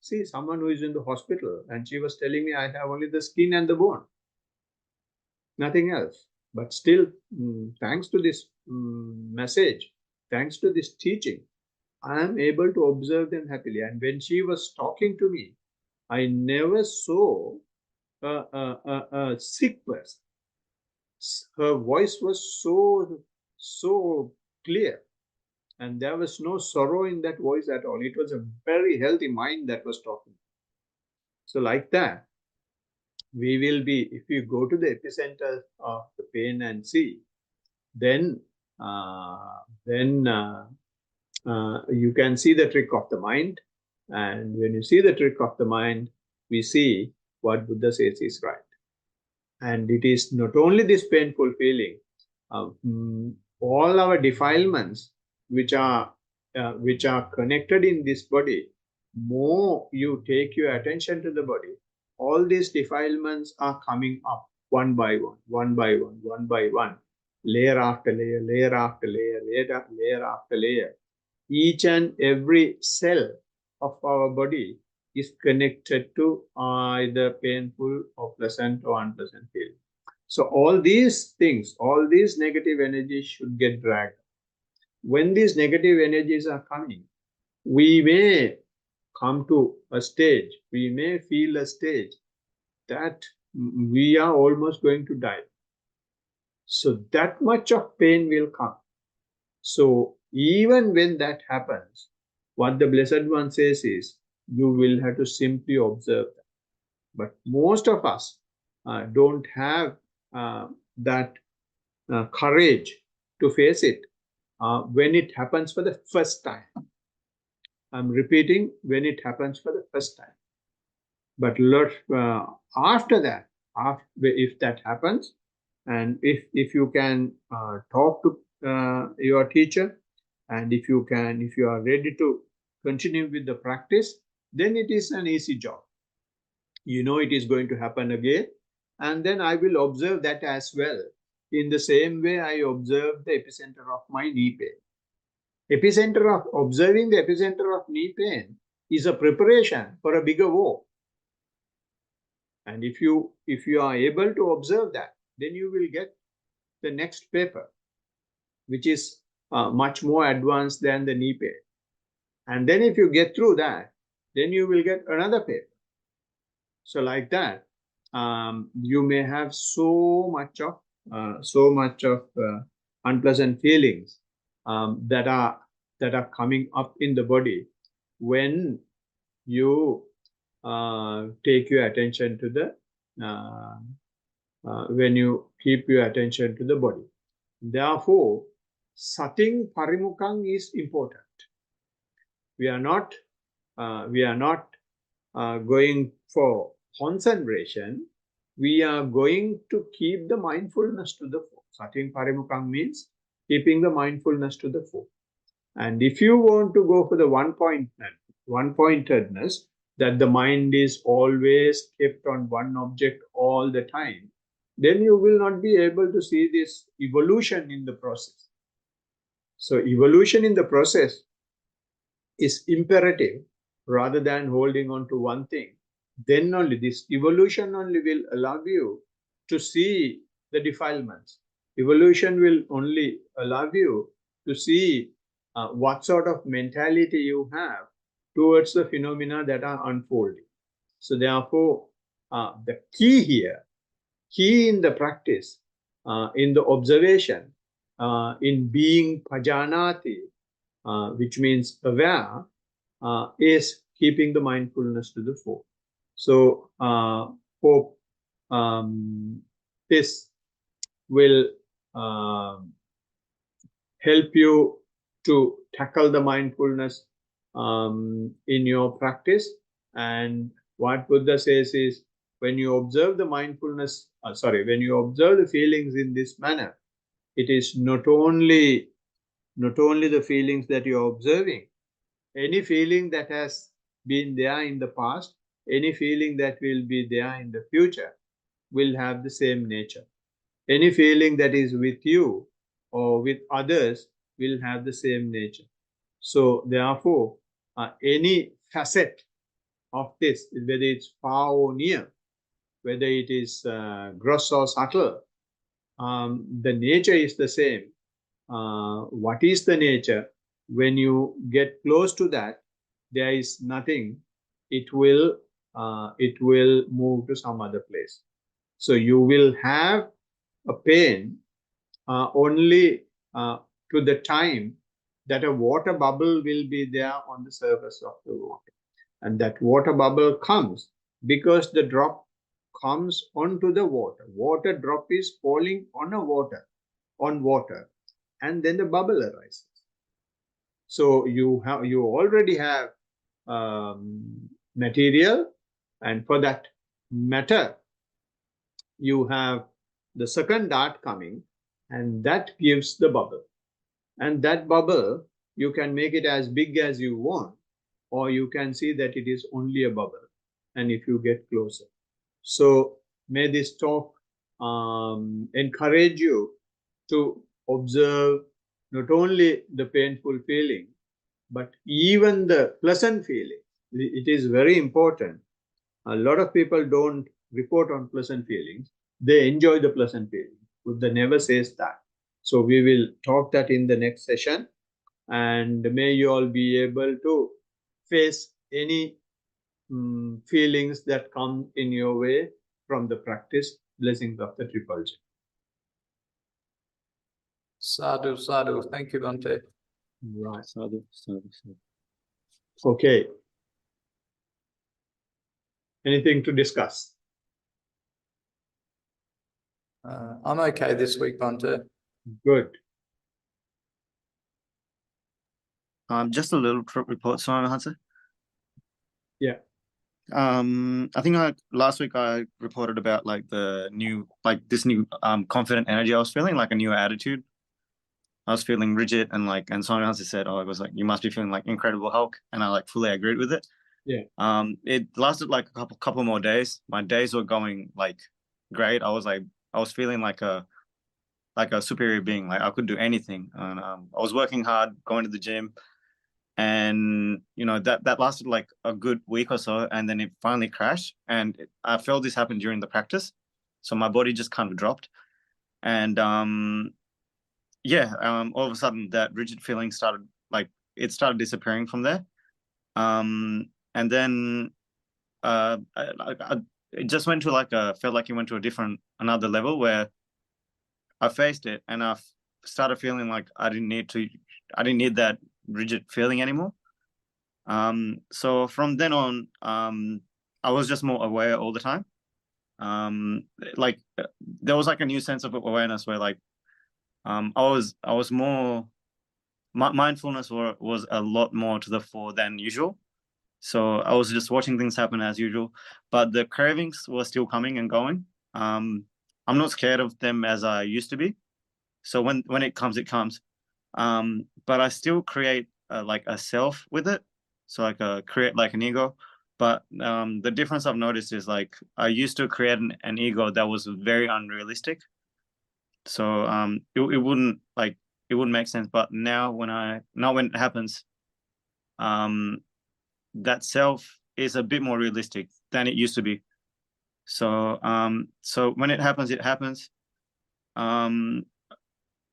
See, someone who is in the hospital, and she was telling me, I have only the skin and the bone, nothing else. But still, thanks to this message, thanks to this teaching, I am able to observe them happily. And when she was talking to me, I never saw a sick person. Her voice was so clear, and there was no sorrow in that voice at all. It was a very healthy mind that was talking. So like that, we will be, if you go to the epicenter of the pain and see, then you can see the trick of the mind. And when you see the trick of the mind, we see what Buddha says is right. And it is not only this painful feeling, all our defilements which are connected in this body, more you take your attention to the body, all these defilements are coming up one by one, layer after layer, layer after layer, layer after layer. Each and every cell of our body is connected to either painful or pleasant or unpleasant feeling. So all these things, all these negative energies should get dragged. When these negative energies are coming, we may come to a stage, we may feel a stage that we are almost going to die. So that much of pain will come. So even when that happens, what the Blessed One says is, you will have to simply observe that. But most of us don't have that courage to face it when it happens for the first time. I'm repeating, when it happens for the first time. But after that, if that happens, and if you can talk to your teacher, and if you are ready to continue with the practice, then it is an easy job. You know it is going to happen again, and then I will observe that as well. In the same way, I observe the epicenter of my knee pain. Observing the epicenter of knee pain is a preparation for a bigger war. And if you are able to observe that, then you will get the next paper, which is much more advanced than the knee pain. And then if you get through that, then you will get another paper. So like that, you may have so much of unpleasant feelings that are coming up in the body when you take your attention to the when you keep your attention to the body. Therefore, sating parimukang is important. We are not going for concentration. We are going to keep the mindfulness to the fore. Sating parimukang means keeping the mindfulness to the fore. And if you want to go for the one-pointedness, that the mind is always kept on one object all the time, then you will not be able to see this evolution in the process. So evolution in the process is imperative rather than holding on to one thing. Then only this evolution only will allow you to see the defilements. Evolution will only allow you to see what sort of mentality you have towards the phenomena that are unfolding. So therefore, the key here, key in the practice, in the observation, in being pajanati, which means aware, is keeping the mindfulness to the fore. So hope this will help you to tackle the mindfulness in your practice. And what Buddha says is, when you observe the mindfulness, when you observe the feelings in this manner, it is not only the feelings that you're observing. Any feeling that has been there in the past, any feeling that will be there in the future will have the same nature. Any feeling that is with you or with others will have the same nature. So therefore, any facet of this, whether it's far or near, whether it is gross or subtle, the nature is the same. What is the nature? When you get close to that, there is nothing. It will move to some other place. So you will have a pain only to the time that a water bubble will be there on the surface of the water. And that water bubble comes because the drop comes onto the water. Water drop is falling on water, and then the bubble arises. So you already have material, and for that matter, you have the second dart coming, and that gives the bubble. And that bubble, you can make it as big as you want, or you can see that it is only a bubble, and if you get closer. So may this talk encourage you to observe not only the painful feeling, but even the pleasant feeling. It is very important. A lot of people don't report on pleasant feelings. They enjoy the pleasant feeling. Buddha never says that. So we will talk that in the next session. And may you all be able to face any feelings that come in your way from the practice. Blessings of the Triple J. Sadhu, sadhu. Thank you, Bhante. Right. Sadhu, sadhu, sadhu. Okay. Anything to discuss? I'm okay this week, Bhante. Good. Just a little report, Swami Mahansa. Yeah. I think last week I reported about like this new confident energy I was feeling, like a new attitude. I was feeling rigid and Swami Mahansa said, "Oh, it was like you must be feeling like Incredible Hulk," and I like fully agreed with it. Yeah. It lasted like a couple more days. My days were going like great. I was feeling like a superior being. Like I could do anything, and I was working hard, going to the gym. And that lasted like a good week or so, and then it finally crashed. And I felt this happen during the practice, so my body just kind of dropped. And all of a sudden that rigid feeling started disappearing from there. And then it just went to felt like it went to another level where I faced it, and I started feeling like I didn't need to didn't need that rigid feeling anymore. So from then on, I was just more aware all the time. Like there was like a new sense of awareness where like I was more mindfulness was a lot more to the fore than usual. So I was just watching things happen as usual, but the cravings were still coming and going. I'm not scared of them as I used to be. So when it comes, it comes. But I still create like a self with it. So like create like an ego. But the difference I've noticed is like I used to create an ego that was very unrealistic. So it wouldn't make sense. But now when it happens, that self is a bit more realistic than it used to be. So so when it happens, it happens. And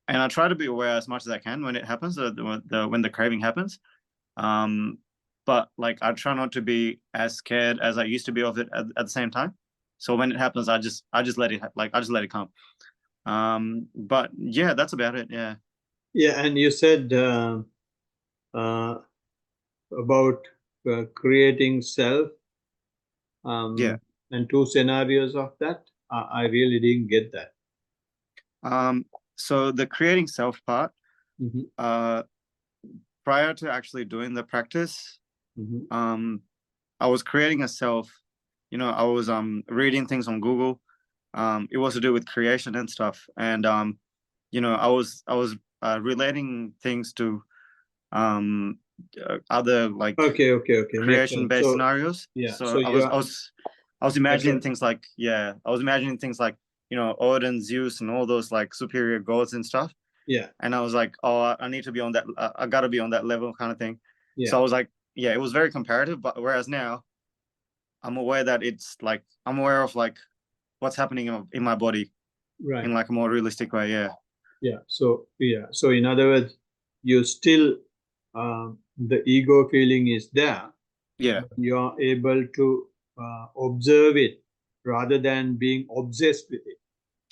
I try to be aware as much as I can when it happens, when the craving happens. But like I try not to be as scared as I used to be of it at the same time. So when it happens, I just let it come. But yeah, that's about it. Yeah. Yeah, and you said about creating self. Yeah. And two scenarios of that. I really didn't get that. So the creating self part, Mhm. prior to actually doing the practice, Mhm. I was creating a self. You know, I was reading things on Google. It was to do with creation and stuff, and you know, I was relating things to other like Okay. Makes creation sense. based So scenarios. yeah, So so I you are was imagining again. things like I was imagining things like, you know, Odin, Zeus, and all those like superior gods and stuff. Yeah, And I was like, oh, I need to be on that. I gotta be on that level, kind of thing. yeah, So I was like, yeah, it was very comparative. But whereas now, I'm aware that it's like I'm aware of like what's happening in my body right. in like a more realistic way. Yeah. Yeah. So in other words, you still the ego feeling is there. Yeah. You are able to observe it rather than being obsessed with it.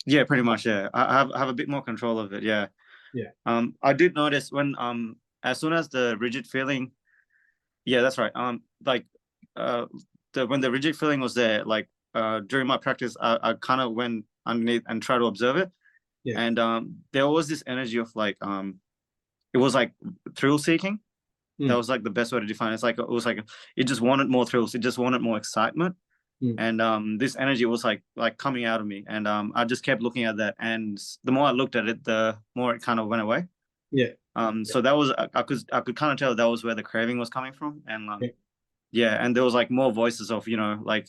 Yeah, pretty much. Yeah, I have a bit more control of it. Yeah. Yeah. I did notice when as soon as the rigid feeling, yeah, that's right. Like when the rigid feeling was there, like during my practice, I kind of went underneath and tried to observe it. Yeah. And there was this energy of like it was like thrill seeking. That was like the best way to define it. It's like it just wanted more thrills. It just wanted more excitement. And this energy was like coming out of me, and I just kept looking at that, and the more I looked at it, the more it kind of went away. Yeah. So that was I could kind of tell that was where the craving was coming from. And Okay. yeah, and there was like more voices of, you know, like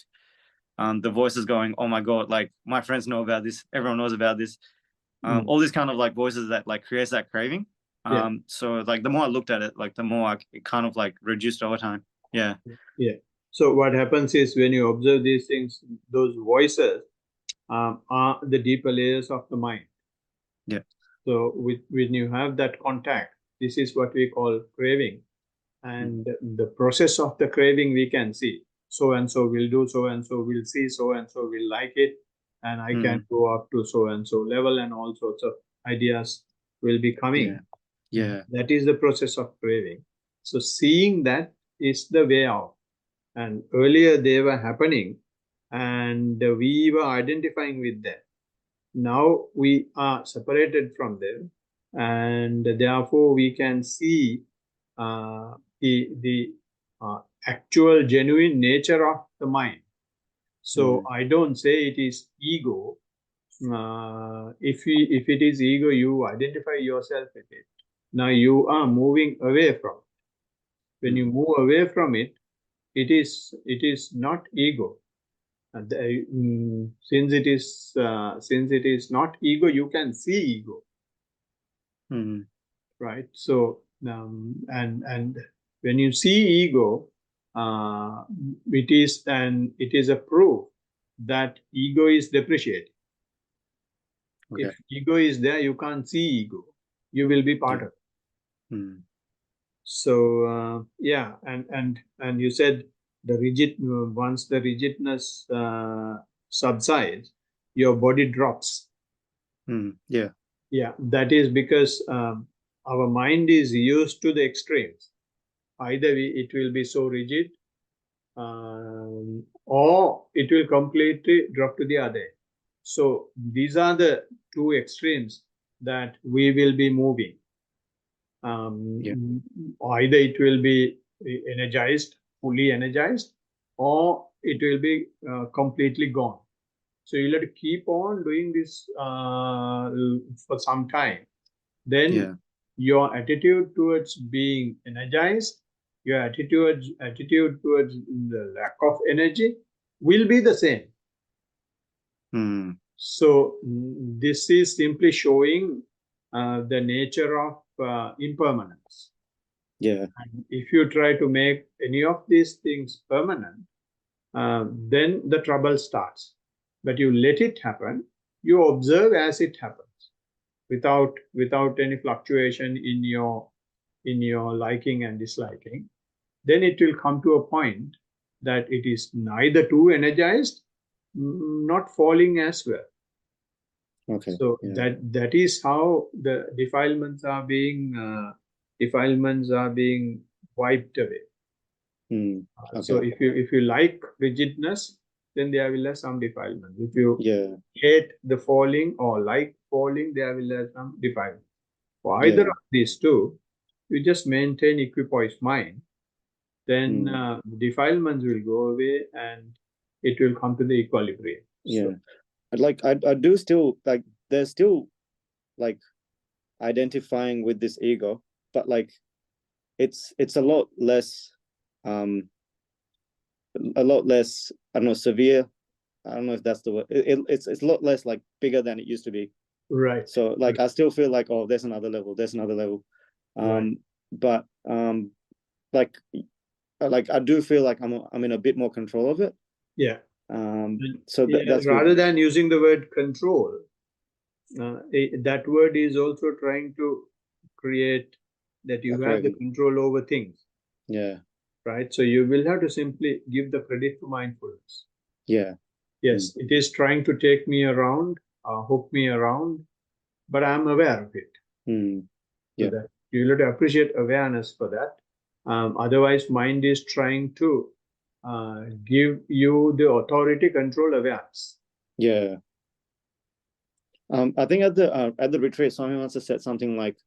the voices going, oh my god, like my friends know about this, everyone knows about this, all these kind of like voices that like creates that craving. Yeah. So like the more I looked at it, like the more it kind of like reduced over time. Yeah. Yeah. So what happens is when you observe these things, those voices are the deeper layers of the mind. Yeah. So when you have that contact, this is what we call craving. And the process of the craving we can see. So and so will do, so and so will see, so and so will like it. And I can go up to so and so level, and all sorts of ideas will be coming. Yeah. That is the process of craving. So seeing that is the way out. And earlier they were happening and we were identifying with them. Now we are separated from them, and therefore we can see the actual genuine nature of the mind. So I don't say it is ego. If it is ego, you identify yourself with it. Now you are moving away from it. When you move away from it, it is not ego. Since it is not ego, you can see ego, right? So and when you see ego, it is a proof that ego is depreciating. Okay. If ego is there, you can't see ego. You will be part of it. So yeah, and you said the rigid once the rigidness subsides, your body drops. Yeah. Yeah, that is because our mind is used to the extremes. Either it will be so rigid, or it will completely drop to the other end. So these are the two extremes that we will be moving. Yeah. Either it will be energized, fully energized, or it will be completely gone. So you'll have to keep on doing this for some time. Then Yeah. your attitude towards being energized, your attitude towards the lack of energy will be the same. Hmm. So this is simply showing the nature of impermanence. Yeah. And if you try to make any of these things permanent, then the trouble starts. But you let it happen, you observe as it happens, without any fluctuation in your liking and disliking. Then it will come to a point that it is neither too energized, not falling as well. Okay. So Yeah. that is how the defilements are being wiped away. Hmm. So Okay. if you like rigidness, then there will be some defilement. If you Yeah. hate the falling or like falling, there will be some defilement. For either Yeah. of these two, you just maintain equipoise mind, then defilements will go away and it will come to the equilibrium. Yeah. So, I do still like, there's still like identifying with this ego, but like it's a lot less, a lot less, I don't know, severe. I don't know if that's the word. It's a lot less like bigger than it used to be. right. So like I still feel like, oh, there's another level, there's another level. Right. But like I do feel like I'm in a bit more control of it. Yeah. So that's rather good. than using the word control, that word is also trying to create that you have the Correct. control over things, Yeah. right? So you will have to simply give the credit to mindfulness. Yeah. Yes, it is trying to take me around, hook me around, but I'm aware of it. Yeah. So that you have to appreciate awareness for that. Otherwise, mind is trying to give you the authority, control, awareness. Yeah. I think at the retreat, someone wants to said something like,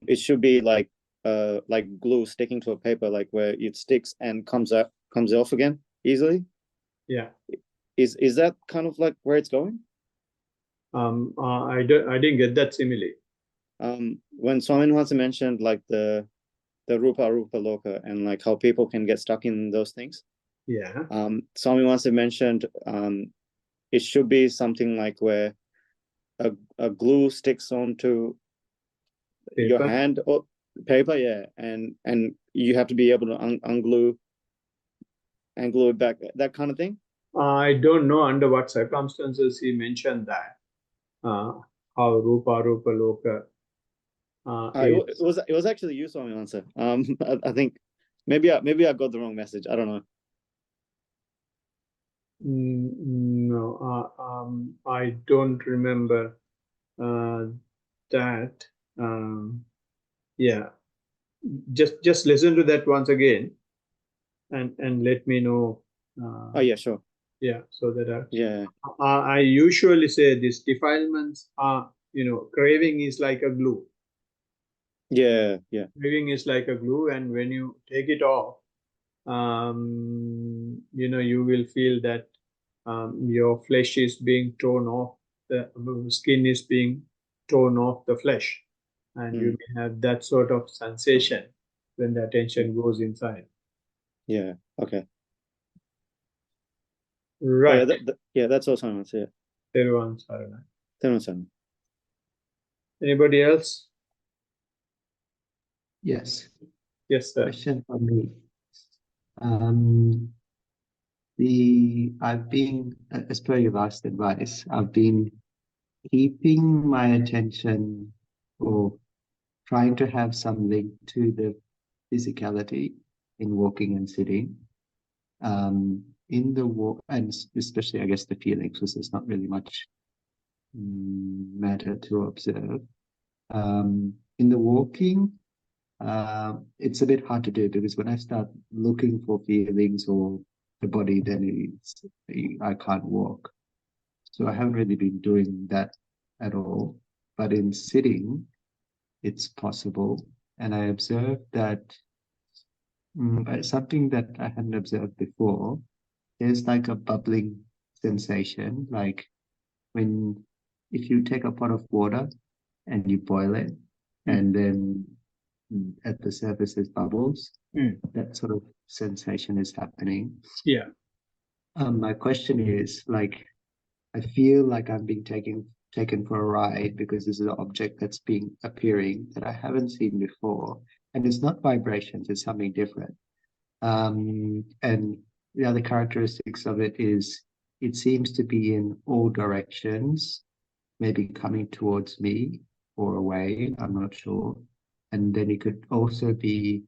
it should be like glue sticking to a paper, like where it sticks and comes off again easily. Yeah. Is that kind of like where it's going? I didn't get that simile. When Swami once mentioned like the rupa loka and like how people can get stuck in those things. Yeah. Swami once mentioned it should be something like where a glue sticks onto your Paper. hand or paper, yeah, and you have to be able to unglue and glue it back, that kind of thing. I don't know under what circumstances he mentioned that. How rupa loka. It was actually you, Swami answer. I think maybe I got the wrong message. I don't know. No, I don't remember that. Yeah, just listen to that once again, and let me know. Oh yeah, sure. Yeah, so that Yeah. I usually say these defilements are, craving is like a glue. Yeah. Craving is like a glue, and when you take it off, you will feel that your flesh is being torn off, the skin is being torn off the flesh, and you may have that sort of sensation when the attention goes inside. Yeah. Okay. Right. Oh, yeah, that's all Swami answer. Everyone, Sarana. Yeah. Anybody else? Yes. Yes, sir. Question for me. I've been, as per your last advice, I've been keeping my attention or trying to have some link to the physicality in walking and sitting. In the walk, and especially, I guess, the feelings, because there's not really much matter to observe. in the walking, it's a bit hard to do because when I start looking for feelings or the body, then I can't walk. So I haven't really been doing that at all. But in sitting, it's possible. And I observed that something that I hadn't observed before, there's like a bubbling sensation, like if you take a pot of water and you boil it, and then at the surface there's bubbles, that sort of sensation is happening. Yeah. My question is, like, I feel like I'm being taken for a ride because this is an object that's appearing that I haven't seen before, and it's not vibrations, it's something different. And the other characteristics of it is it seems to be in all directions, maybe coming towards me or away, I'm not sure. And then it could also be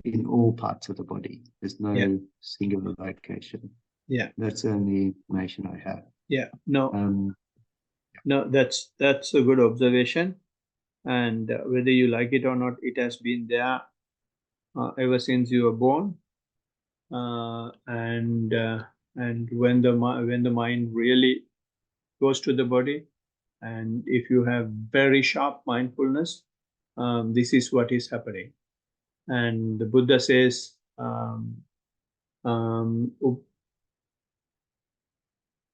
in all parts of the body. There's no singular location. Yeah. That's the only information I have. Yeah. No, that's a good observation. And whether you like it or not, it has been there ever since you were born. And when the mind really goes to the body, and if you have very sharp mindfulness, this is what is happening. And the Buddha says,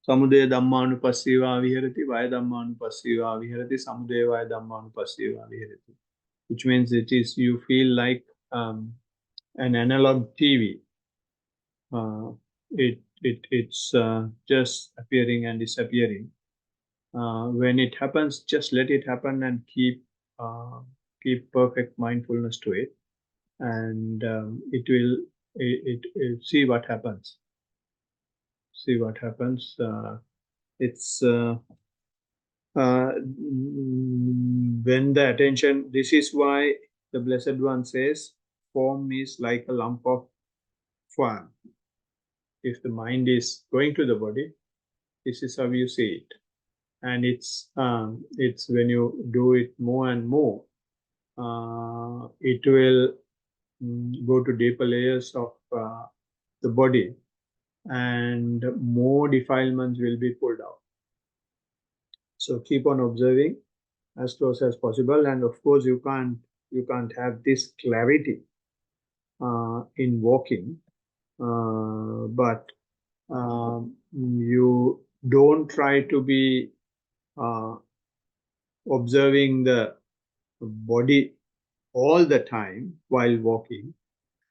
Samudaya Dhammanupassīvā viharati, Vaya Dhammanupassīvā viharati, Samudaya Vaya Dhammanupassīvā viharati. Which means you feel like an analog TV. It's just appearing and disappearing. When it happens, just let it happen and keep perfect mindfulness to it, and it will see what happens. See what happens. It's when the attention. This is why the Blessed One says, form is like a lump of fun. If the mind is going to the body, this is how you see it. And it's when you do it more and more, it will go to deeper layers of the body, and more defilements will be pulled out. So keep on observing as close as possible. And of course, you can't have this clarity in walking, but you don't try to be observing the body all the time while walking.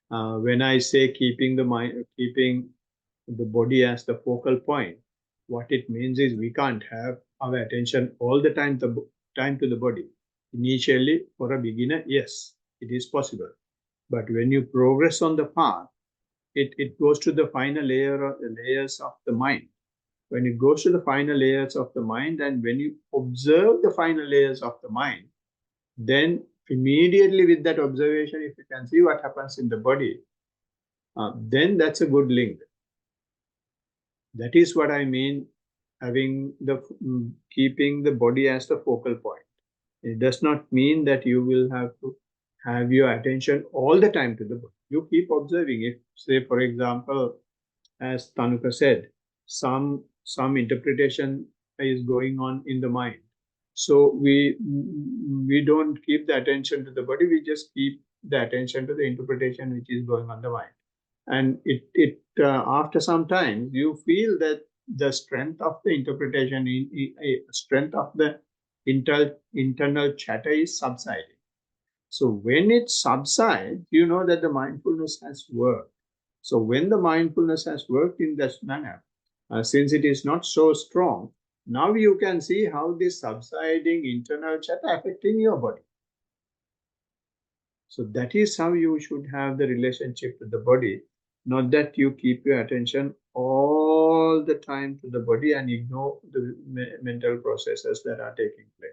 When I say keeping the body as the focal point, what it means is we can't have our attention all the time to the body. Initially, for a beginner, yes, it is possible. But when you progress on the path, it goes to the final layers of the mind. When it goes to the final layers of the mind, and when you observe the final layers of the mind, then immediately with that observation, if you can see what happens in the body, then that's a good link. That is what I mean, keeping the body as the focal point. It does not mean that you will have to have your attention all the time to the body. You keep observing. If, say, for example, as Tanuka said, some interpretation is going on in the mind. So we don't keep the attention to the body. We just keep the attention to the interpretation which is going on the mind. And after some time, you feel that the strength of the interpretation, strength of the internal chatter is subsiding. So when it subsides, you know that the mindfulness has worked. So when the mindfulness has worked in this manner, since it is not so strong, now you can see how this subsiding internal chatter affecting your body. So that is how you should have the relationship with the body, not that you keep your attention all the time to the body and ignore the mental processes that are taking place.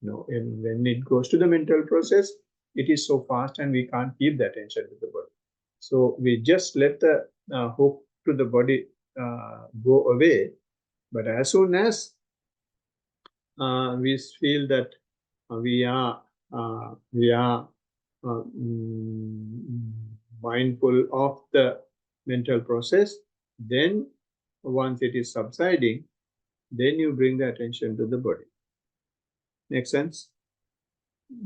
No, and when it goes to the mental process, it is so fast and we can't keep the attention to the body. So we just let the hook to the body go away. But as soon as we feel that we are we are mindful of the mental process, then once it is subsiding, then you bring the attention to the body. Make sense?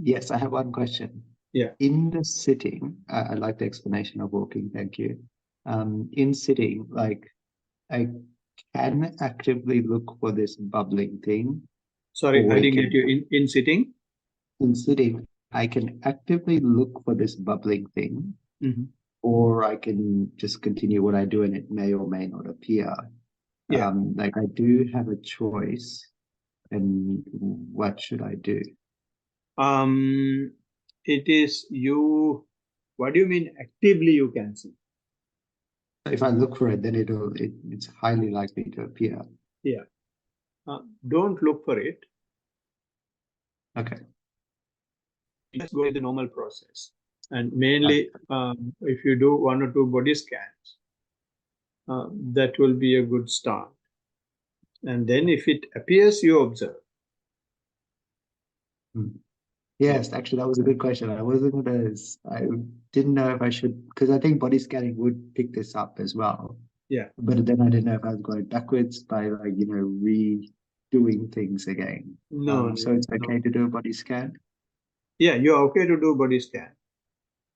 Yes, I have one question. Yeah. In the sitting, I like the explanation of walking, thank you. In sitting, like I can actively look for this bubbling thing. Sorry, I didn't Awaken. get you. In sitting? In sitting, I can actively look for this bubbling thing, Mhm. or I can just continue what I do and it may or may not appear. Yeah. Like I do have a choice, and what should I do? It is you. What do you mean actively you can see? If I look for it, then it's highly likely to appear. Yeah. Don't look for it. Okay. Just go with the normal process. And mainly, if you do 1 or 2 body scans, that will be a good start. And then if it appears, you observe. Yes, actually, that was a good question. I didn't know if I should, because I think body scanning would pick this up as well. Yeah. But then I didn't know if I was going backwards by like, redoing things again. No, So it's okay no. to do a body scan? Yeah, you're okay to do body scan.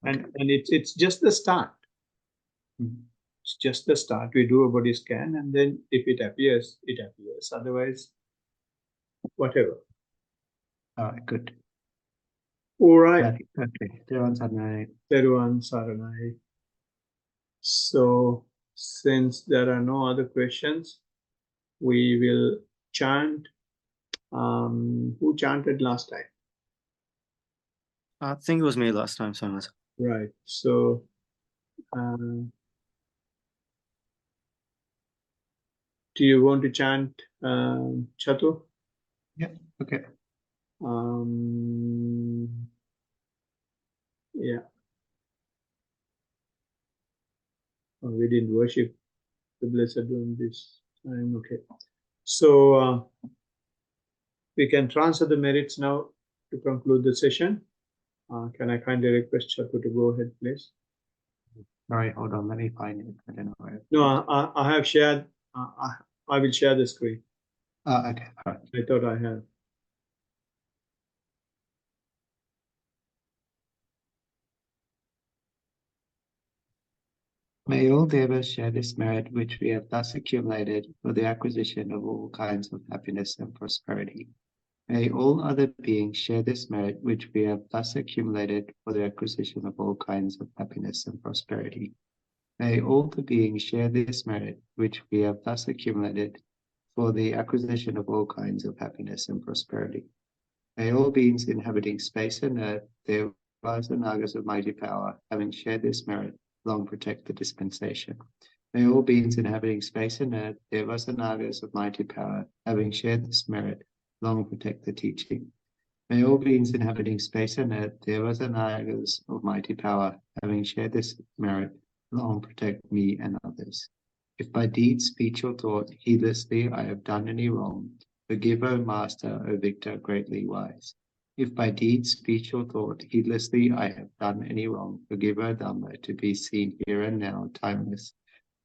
And it's just the start. It's just the start. We do a body scan, and then if it appears, it appears. Otherwise, whatever. All right, good. All right. Okay. Teruvan Saranai. So, since there are no other questions, we will chant. Who chanted last time? I think it was me last time, so Right. So, do you want to chant Chatu? Yeah, okay. Yeah. Oh, we didn't worship the Blessed One this time. Okay. So, we can transfer the merits now to conclude the session. Can I kindly request Chatu to go ahead, please? All right, hold on. Let me find it. I don't know where. No, I have shared. I will share the screen. Okay. All right. I thought I have. May all devas share this merit which we have thus accumulated for the acquisition of all kinds of happiness and prosperity. May all other beings share this merit which we have thus accumulated for the acquisition of all kinds of happiness and prosperity. May all the beings share this merit which we have thus accumulated for the acquisition of all kinds of happiness and prosperity. May all beings inhabiting space and earth, devas and nagas of mighty power, having shared this merit, long protect the dispensation. May all beings inhabiting space and earth, devas and nagas of mighty power, having shared this merit, long protect the teaching. May all beings inhabiting space and earth, devas and nagas of mighty power, having shared this merit, long protect me and others. If by deed, speech, or thought, heedlessly I have done any wrong, forgive, O Master, O Victor, greatly wise. If by deed, speech, or thought, heedlessly I have done any wrong, forgive, O Dhamma, to be seen here and now, timeless.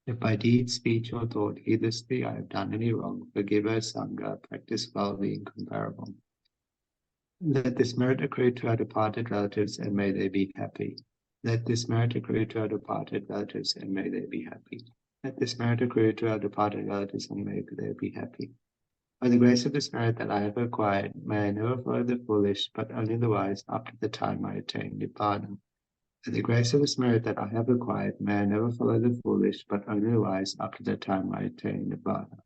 If by deed, speech, or thought, heedlessly I have done any wrong, forgive, O Sangha, practice well the incomparable. Let this merit accrue to our departed relatives, and may they be happy. Let this merit accrue to our departed relatives, and may they be happy. Let this merit accrue to our departed relatives, and may they be happy. By the grace of this merit that I have acquired, may I never follow the foolish, but only the wise, up to the time I attain Nibbana. By the grace of this merit that I have acquired, may I never follow the foolish, but only the wise, up to the time I attain Nibbana.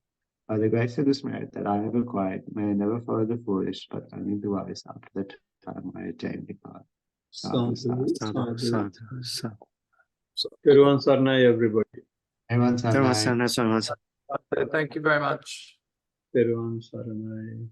By the grace of this merit that I have acquired, may I never follow the foolish, but only the wise, up to the time I attain Nibbana. Sadhu, sadhu. Teruvan Saranai, everybody. Everyone, Thank you very much. Thank you very much. Teruvan Saranai.